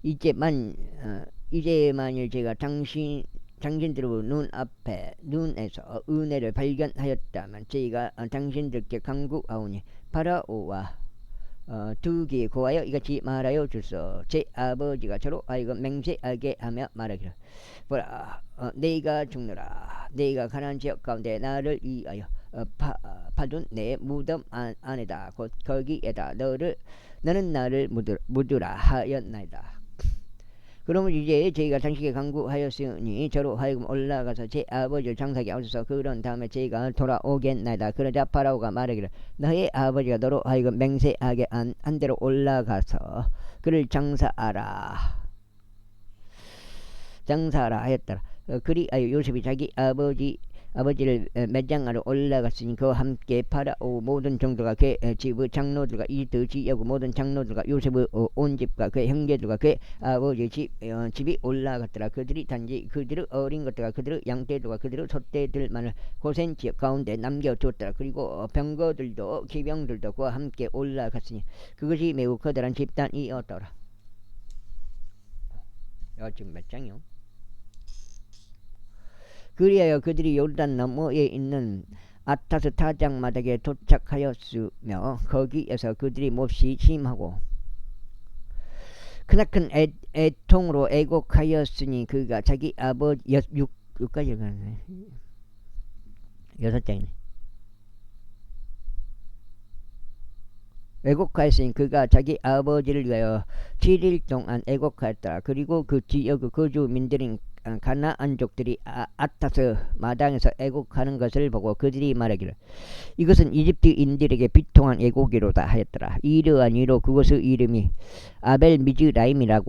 이제 만일 제가 당신들의 눈에서 은혜를 발견하였다면 저희가 당신들께 간구하오니 파라오와 두기 고하여 이같이 말하여 주소. 제 아버지가 저로 하여금 맹세하게 하며 말하기를 보라, 내가 죽노라. 내가 가나안 지역 가운데 나를 위하여 파둔 내 무덤 안에다 곧 거기에다 너는 나를 묻으라 하였나이다. 그러면 이제 저희가 당신에게 간구하였으니 저로 하여금 올라가서 제 아버지를 장사하게 하소서. 그런 다음에 저희가 돌아오겠나이다. 그러자 파라오가 말하기를 너의 아버지가 너로 하여금 맹세하게 한 대로 올라가서 그를 장사하라 하였더라. 그리하여 요셉이 자기 아버지를 매장하러 올라갔으니 그와 함께 파라오 모든 종들과 그의 집의 장로들과 이집트 지역 모든 장로들과 요셉의 온 집과 그의 형제들과 그의 아버지의 집이 올라갔더라. 그들이 단지 그들의 어린 것들과 그들의 양떼들과 그들의 소떼들만을 고센 지역 가운데 남겨두었더라. 그리고 병거들도 기병들도 그와 함께 올라갔으니 그것이 매우 커다란 집단이었더라. 지금 몇 장이요? 그리하여 그들이 요르단 너머에 있는 아타스 타작 마닥에 도착하였으며 거기에서 그들이 몹시 심하고 크나큰 애통으로 애곡하였으니 그가 자기 아버지 6까지 가네. 6장이네. 애곡하였으니 그가 자기 아버지를 위하여 7일 동안 애곡하였더라. 그리고 그 지역의 거주민들인 가나안족들이 아타스 마당에서 애곡하는 것을 보고 그들이 말하기를 이것은 이집트인들에게 비통한 애곡이로다 하였더라. 이러한 이로 그곳의 이름이 아벨미즈라임이라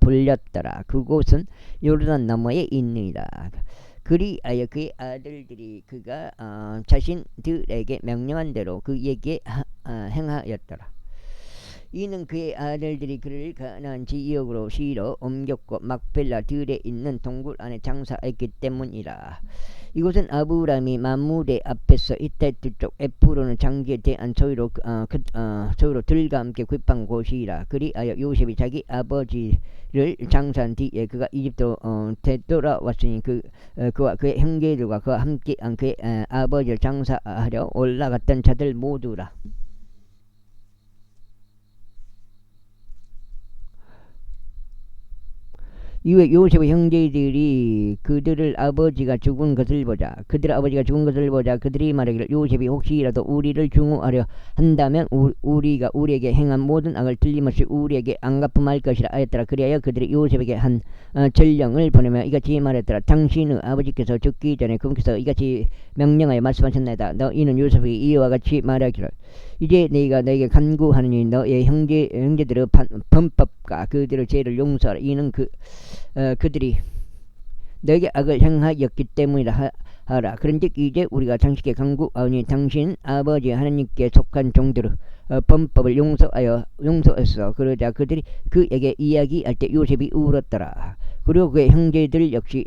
불렸더라. 그곳은 요르단 너머에 있느니라. 그리하여 그의 아들들이 그가 자신들에게 명령한 대로 그에게 행하였더라. 이는 그의 아들들이 그를 가나안 지역으로 시로 옮겼고 막벨라 들에 있는 동굴 안에 장사했기 때문이라. 이곳은 아브라함이 만물의 앞에서 히타이트 쪽 에프론의 장기에 대한 소유로 들과 함께 구입한 곳이라. 그리하여 요셉이 자기 아버지를 장사한 뒤에 그가 이집트로 되돌아왔으니 그와 그의 형제들과 그와 함께한 그의 아버지를 장사하려 올라갔던 자들 모두라. 이후에 요셉의 형제들이 그들 아버지가 죽은 것을 보자 그들이 말하기를 요셉이 혹시라도 우리를 증오하려 한다면 우리가 우리에게 행한 모든 악을 틀림없이 우리에게 안 갚음할 것이라 하였더라. 그리하여 그들이 요셉에게 한 전령을 보내며 이같이 말했더라. 당신의 아버지께서 죽기 전에 그분께서 이같이 명령하여 말씀하셨나이다. 너희는 요셉이 이와 같이 말하기를 이제 네가 너에게 간구하느니 너의 형제들의 범법과 그들의 죄를 용서하라. 이는 그들이 너에게 악을 행하였기 때문이라 하라. 그런즉 이제 우리가 당신께 간구하오니 당신 아버지 하나님께 속한 종들의 범법을 용서했어. 그러자 그들이 그에게 이야기할 때 요셉이 울었더라. 그리고 그의 형제들 역시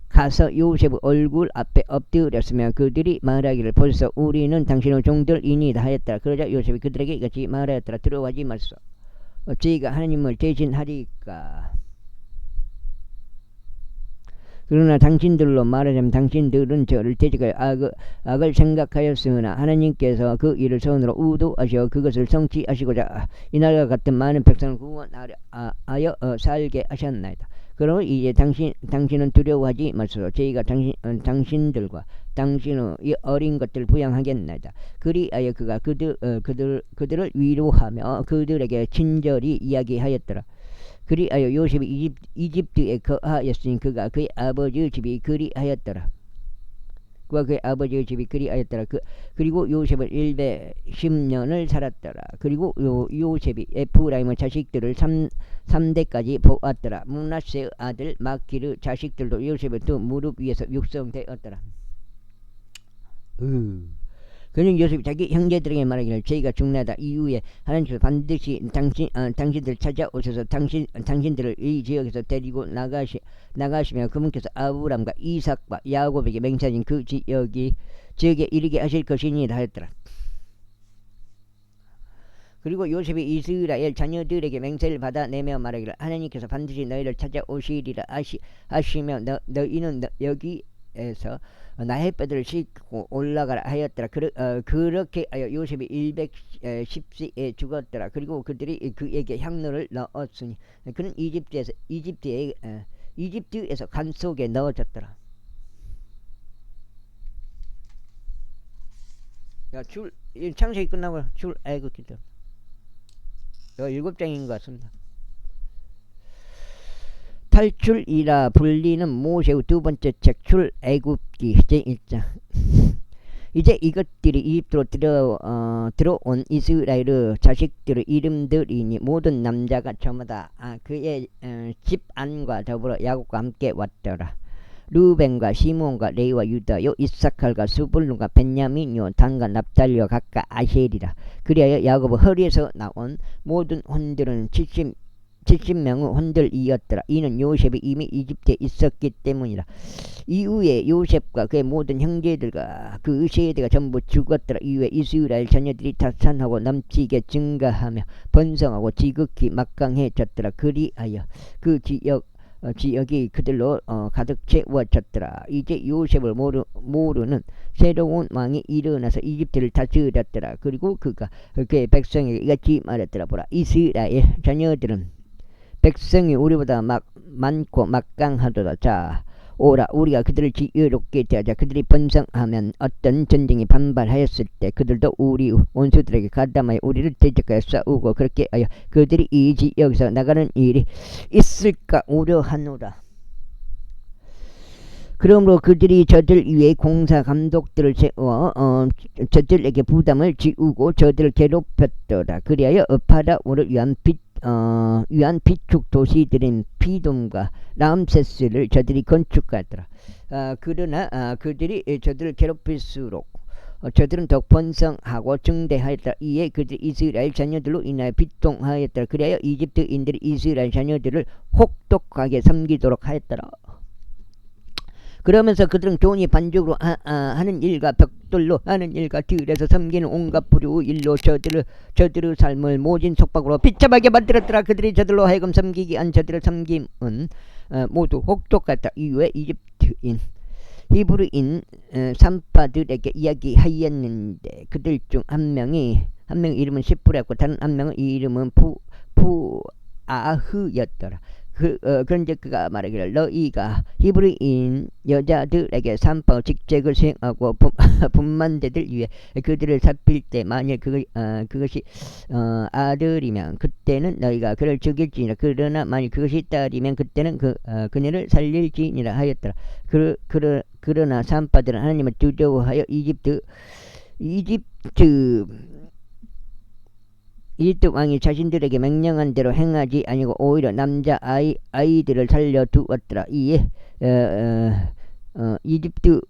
가서 요셉의 얼굴 앞에 엎드렸으며 그들이 말하기를 벌써 우리는 당신의 종들이니이다 하였더라. 그러자 요셉이 그들에게 이같이 말하였더라. 두려워하지 마소서. 저희가 하나님을 대신하리까. 그러나 당신들로 말하자면 당신들은 저를 대적하여 악을 생각하였으나 하나님께서 그 일을 선으로 의도하셔 그것을 성취하시고자 이날과 같은 많은 백성을 구원하여 살게 하셨나이다. 그러므로 이제 당신은 두려워하지 마소서. 저희가 당신들과 당신의 이 어린 것들을 부양하겠나이다. 그리하여 그가 그들을 위로하며 그들에게 친절히 이야기하였더라. 그리하여 요셉이 이집트에 거하였으니 그가 그의 아버지의 집이 그리하였더라. 그리고 요셉은 110년을 살았더라. 그리고 요셉이 에프라임의 자식들을 3대까지 보았더라. 므낫세의 아들 마키르 자식들도 요셉의 두 무릎 위에서 육성되었더라. 그는 요셉이 자기 형제들에게 말하기를 저희가 죽나이다. 이후에 하나님께서 반드시 당신들을 찾아오셔서 당신들을 이 지역에서 데리고 나가시며 그분께서 아브람과 이삭과 야곱에게 맹세하신 그 지역에 이르게 하실 것이니라 하였더라. 그리고 요셉이 이스라엘 자녀들에게 맹세를 받아내며 말하기를 하나님께서 반드시 너희를 찾아오시리라 하시며 너희는 여기에서 나의 뼈들을 싣고 올라가라 하였더라. 그렇게 하여 요셉이 110세에 죽었더라. 그리고 그들이 그에게 향로를 넣었으니 그는 이집트에서 간 속에 넣어졌더라. 야, 창세기 끝나고 출애굽기도 7장인 것 같습니다. 탈출이라 불리는 모세의 두 번째 책 출애굽기 제1장. 이제 이것들이 이집트로 들어온 이스라엘의 자식들의 이름들이니 모든 남자가 저마다 그의 집안과 더불어 야곱과 함께 왔더라. 루벤과 시몬과 레위와 유다요 이사칼과 스불론과 벤야민요 단과 납달리와 각각 아셀이라. 그리하여 야곱의 허리에서 나온 모든 혼들은 70명의 혼들이었더라. 이는 요셉이 이미 이집트에 있었기 때문이라. 이후에 요셉과 그의 모든 형제들과 그 세대가 전부 죽었더라. 이후에 이스라엘 자녀들이 타산하고 넘치게 증가하며 번성하고 지극히 막강해졌더라. 그리하여 그 지역이 그들로 가득 채워졌더라. 이제 요셉을 모르는 새로운 왕이 일어나서 이집트를 다스렸더라. 그리고 그가 그의 백성에게 이같이 말했더라. 보라, 이스라엘 자녀들은 백성이 우리보다 많고 막강하도다. 자, 오라, 우리가 그들을 지혜롭게 대하자. 그들이 번성하면 어떤 전쟁이 반발하였을 때 그들도 우리 원수들에게 가담하여 우리를 대적하여 싸우고 그렇게 하여 그들이 이 지역에서 나가는 일이 있을까 우려하노라. 그러므로 그들이 저들 위에 공사 감독들을 세워 저들에게 부담을 지우고 저들을 괴롭혔더라. 그리하여 파라오를 위한 비축 도시들인 피돔과 람세스를 저들이 건축하더라. 그러나 그들이 저들을 괴롭힐수록 저들은 더 번성하고 증대하였더라. 이에 그들이 이스라엘 자녀들로 인하여 비통하였더라. 그리하여 이집트인들이 이스라엘 자녀들을 혹독하게 섬기도록 하였더라. 그러면서 그들은 종이 반죽으로 하는 일과 벽돌로 하는 일과 들에서 섬기는 온갖 불효 일로 저들의 삶을 모진 속박으로 비참하게 만들었더라. 그들이 저들로 하여금 섬기게 한 저들의 섬김은 모두 혹독하다. 이후에 이집트인 히브리인 산파들에게 이야기하였는데 그들 중 한 명의 이름은 시프라였고 다른 한 명의 이름은 푸아흐였더라. 그런데 그가 말하기를 너희가 히브리인 여자들에게 산파 직책을 수행하고 분만대들 위해 그들을 살필 때 만일 그것이 아들이면 그때는 너희가 그를 죽일지니라. 그러나 만일 그것이 딸이면 그때는 그녀를 살릴지니라 하였더라. 그러나 산파들은 하나님을 두려워하여 이집트 왕이 자신들에게 명령한 대로 행하지 아니고 오히려 남자 아이들을 살려두었더라. 이에 이집트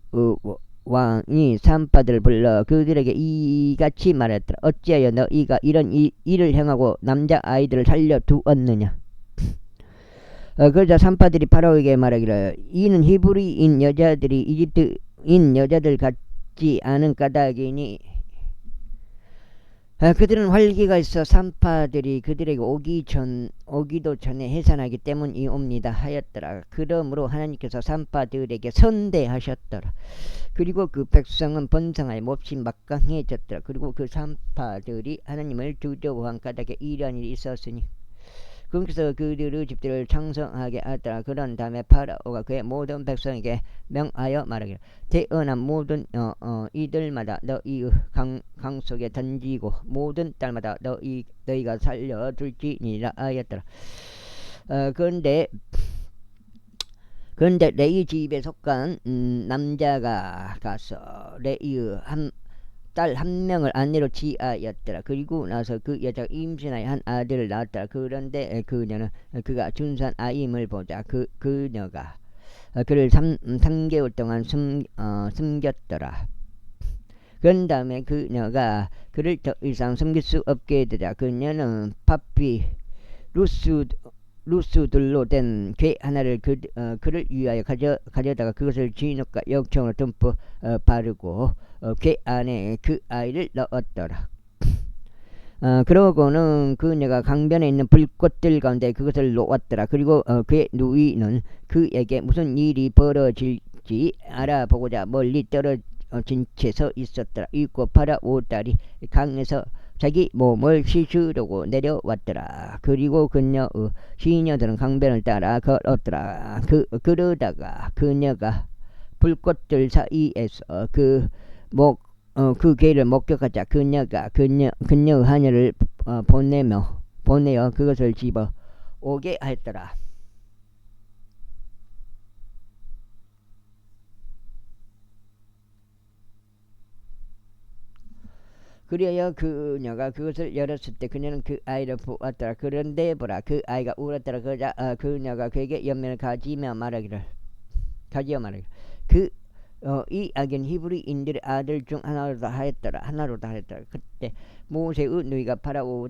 왕이 산파들을 불러 그들에게 이같이 말했더라. 어찌하여 너희가 이런 일을 행하고 남자 아이들을 살려두었느냐. 그러자 산파들이 파라오에게 말하기를 이는 히브리인 여자들이 이집트인 여자들 같지 않은 까닭이니 그들은 활기가 있어 산파들이 그들에게 오기도 전에 해산하기 때문이옵니다 하였더라. 그러므로 하나님께서 산파들에게 선대하셨더라. 그리고 그 백성은 번성하여 몹시 막강해졌더라. 그리고 그 산파들이 하나님을 두려워한 까닭에 이러한 일이 있었으니 그래서 그들의 집들을 창성하게 하더라. 그런 다음에 파라오가 그의 모든 백성에게 명하여 말하기를 태어난 모든 이들마다 너희의 강 속에 던지고 모든 딸마다 너희가 살려둘지니라 하였더라. 그런데 레위 집에 속한 남자가 가서 레위의 딸 한 명을 아내로 취하였더라. 그리고 나서 그 여자가 임신하여 한 아들을 낳았더라. 그런데 그녀는 그가 준수한 아임을 보자 그녀가 그를 3개월 동안 숨겼더라. 그런 다음에 그녀가 그를 더 이상 숨길 수 없게 되자 그녀는 루스들로 된 궤 하나를 그를 위하여 가져다가 그것을 진흙과 역청으로 듬뿍 바르고 궤 안에 그 아이를 넣었더라. 그러고는 그녀가 강변에 있는 불꽃들 가운데 그것을 놓았더라. 그리고 그의 누이는 그에게 무슨 일이 벌어질지 알아보고자 멀리 떨어진 채 서 있었더라. 이윽고 파라오 딸이 강에서 자기 몸을 씻으려고 내려왔더라. 그리고 그녀의 시녀들은 강변을 따라 걸었더라. 그러다가 그녀가 불꽃들 사이에서 그 개를 목격하자 그녀의 하녀를 보내어 그것을 집어 오게 하였더라. 그리하여 그녀가 그것을 열었을 때 그녀는 그 아이를 보았더라. 그런데 보라, 그 아이가 울었더라. 그러자 그녀가 그에게 연면을 가지어 말하기를 이 아기는 히브리인들의 아들 중 하나로다 하였더라. 그때 모세의 누이가 파라오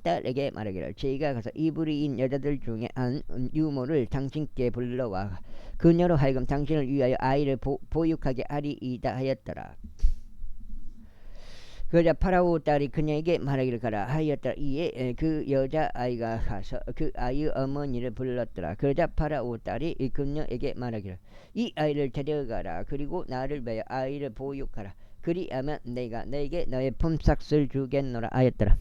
딸에게 말하기를 저희가 가서 히브리인 여자들 중에 한 유모를 당신께 불러와 그녀로 하여금 당신을 위하여 아이를 보육하게 하리이다 하였더라. 그러자 파라오 딸이 그녀에게 말하기를 가라 하였더라. 이에 그 여자아이가 가서 그 아이의 어머니를 불렀더라. 그러자 파라오 딸이 그녀에게 말하기를 이 아이를 데려가라. 그리고 나를 위하여 아이를 보육하라. 그리하면 내가 너에게 너의 품삯을 주겠노라 하였더라.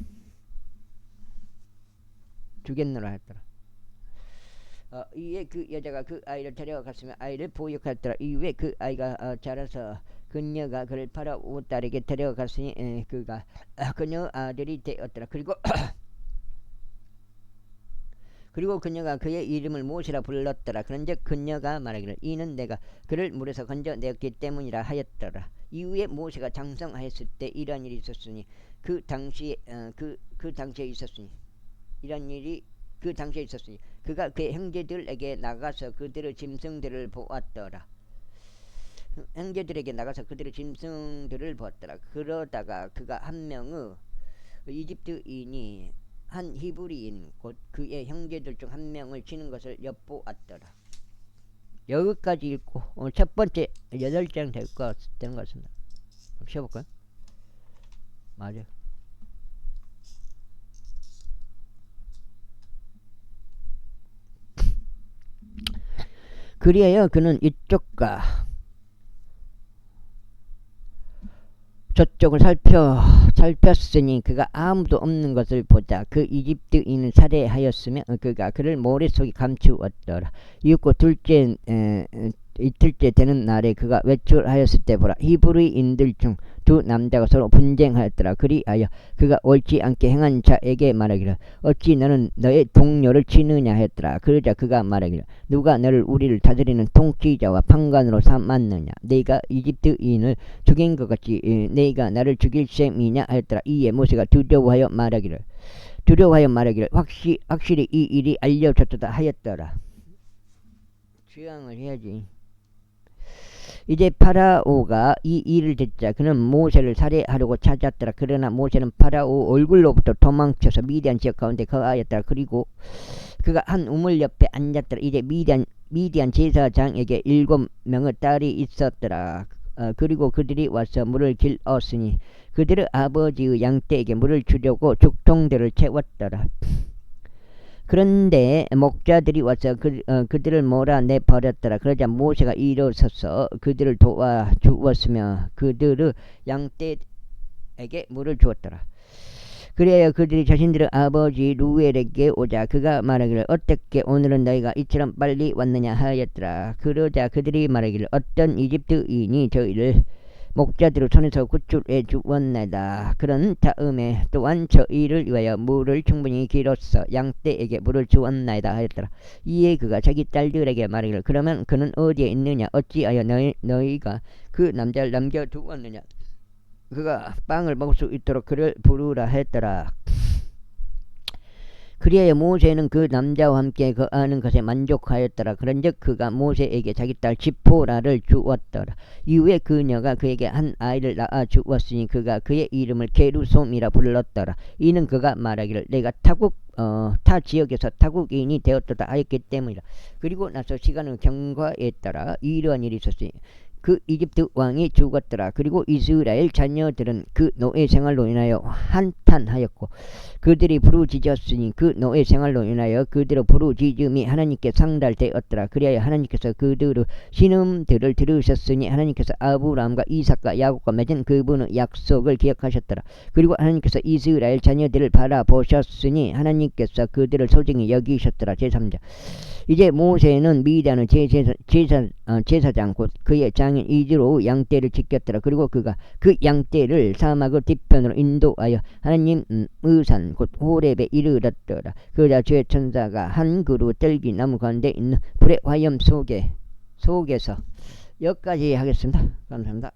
이에 그 여자가 그 아이를 데려갔으며 아이를 보육하였더라. 이후에 그 아이가 자라서 그녀가 그를 파라오 딸에게 데려갔으니 그가 그녀 아들이 되었더라. 그리고 그녀가 그의 이름을 모세라 불렀더라. 그런즉 그녀가 말하기를 이는 내가 그를 물에서 건져내었기 때문이라 하였더라. 이후에 모세가 장성하였을 때 이러한 일이 있었으니 그 당시에 있었으니 그가 그의 형제들에게 나가서 그들의 짐승들을 보았더라. 그러다가 그가 한 명의 이집트인이 한 히브리인 곧 그의 형제들 중 한 명을 치는 것을 엿보았더라. 여기까지 읽고 첫 번째 8장 되는 것 같습니다. 한번 쉬어볼까요? 맞아요. 그리하여 그는 이쪽과 저쪽을 살폈으니 그가 아무도 없는 것을 보자 그 이집트인을 살해하였으며 그가 그를 모래속에 감추었더라. 이윽고 이틀째 되는 날에 그가 외출하였을 때 보라 히브리인들 중 두 남자가 서로 분쟁하였더라. 그리하여 그가 옳지 않게 행한 자에게 말하기를 어찌 너는 너의 동료를 치느냐 하였더라. 그러자 그가 말하기를 누가 너를 우리를 다스리는 통치자와 판관으로 삼았느냐. 내가 이집트인을 죽인 것 같이 내가 나를 죽일 셈이냐 하였더라. 이에 모세가 두려워하여 말하기를 확실히 이 일이 알려졌다 하였더라. 주양을 해야지. 이제 파라오가 이 일을 듣자 그는 모세를 살해하려고 찾았더라. 그러나 모세는 파라오 얼굴로부터 도망쳐서 미디안 지역 가운데 거하였더라. 그리고 그가 한 우물 옆에 앉았더라. 이제 미디안 제사장에게 7명의 딸이 있었더라. 그리고 그들이 와서 물을 길었으니 그들의 아버지의 양떼에게 물을 주려고 죽통들을 채웠더라. 그런데 목자들이 와서 그들을 몰아내 버렸더라. 그러자 모세가 일어서서 그들을 도와주었으며 그들의 양떼에게 물을 주었더라. 그래야 그들이 자신들의 아버지 루엘에게 오자 그가 말하기를 어떻게 오늘은 너희가 이처럼 빨리 왔느냐 하였더라. 그러자 그들이 말하기를 어떤 이집트인이 저희를 목자들의 손에서 구출해 주었나이다. 그런 다음에 또한 저희를 위하여 물을 충분히 길어서 양떼에게 물을 주었나이다 하였더라. 이에 그가 자기 딸들에게 말하기를 그러면 그는 어디에 있느냐. 어찌하여 너희가 그 남자를 남겨두었느냐. 그가 빵을 먹을 수 있도록 그를 부르라 했더라. 그리하여 모세는 그 남자와 함께 거하는 것에 만족하였더라. 그런즉 그가 모세에게 자기 딸 지포라를 주었더라. 이후에 그녀가 그에게 한 아이를 낳아 주었으니 그가 그의 이름을 게르솜이라 불렀더라. 이는 그가 말하기를 내가 타 지역에서 타국인이 되었도다 하였기 때문이라. 그리고 나서 시간을 경과에 따라 이러한 일이 있었으니 그 이집트 왕이 죽었더라. 그리고 이스라엘 자녀들은 그 노예 생활로 인하여 한탄하였고 그들이 부르짖었으니 그 노예 생활로 인하여 그들의 부르짖음이 하나님께 상달되었더라. 그리하여 하나님께서 그들의 신음들을 들으셨으니 하나님께서 아브라함과 이삭과 야곱과 맺은 그분의 약속을 기억하셨더라. 그리고 하나님께서 이스라엘 자녀들을 바라보셨으니 하나님께서 그들을 소중히 여기셨더라. 제3자. 이제 모세는 미디안의 제사장 곧 그의 장인 이즈로의 양떼를 지켰더라. 그리고 그가 그 양떼를 사막의 뒤편으로 인도하여 하나님 의산 곧 호렙에 이르렀더라. 그러자 주의 천사가 한 그루 뜰기 나무 가운데 있는 불의 화염 속에서 여기까지 하겠습니다. 감사합니다.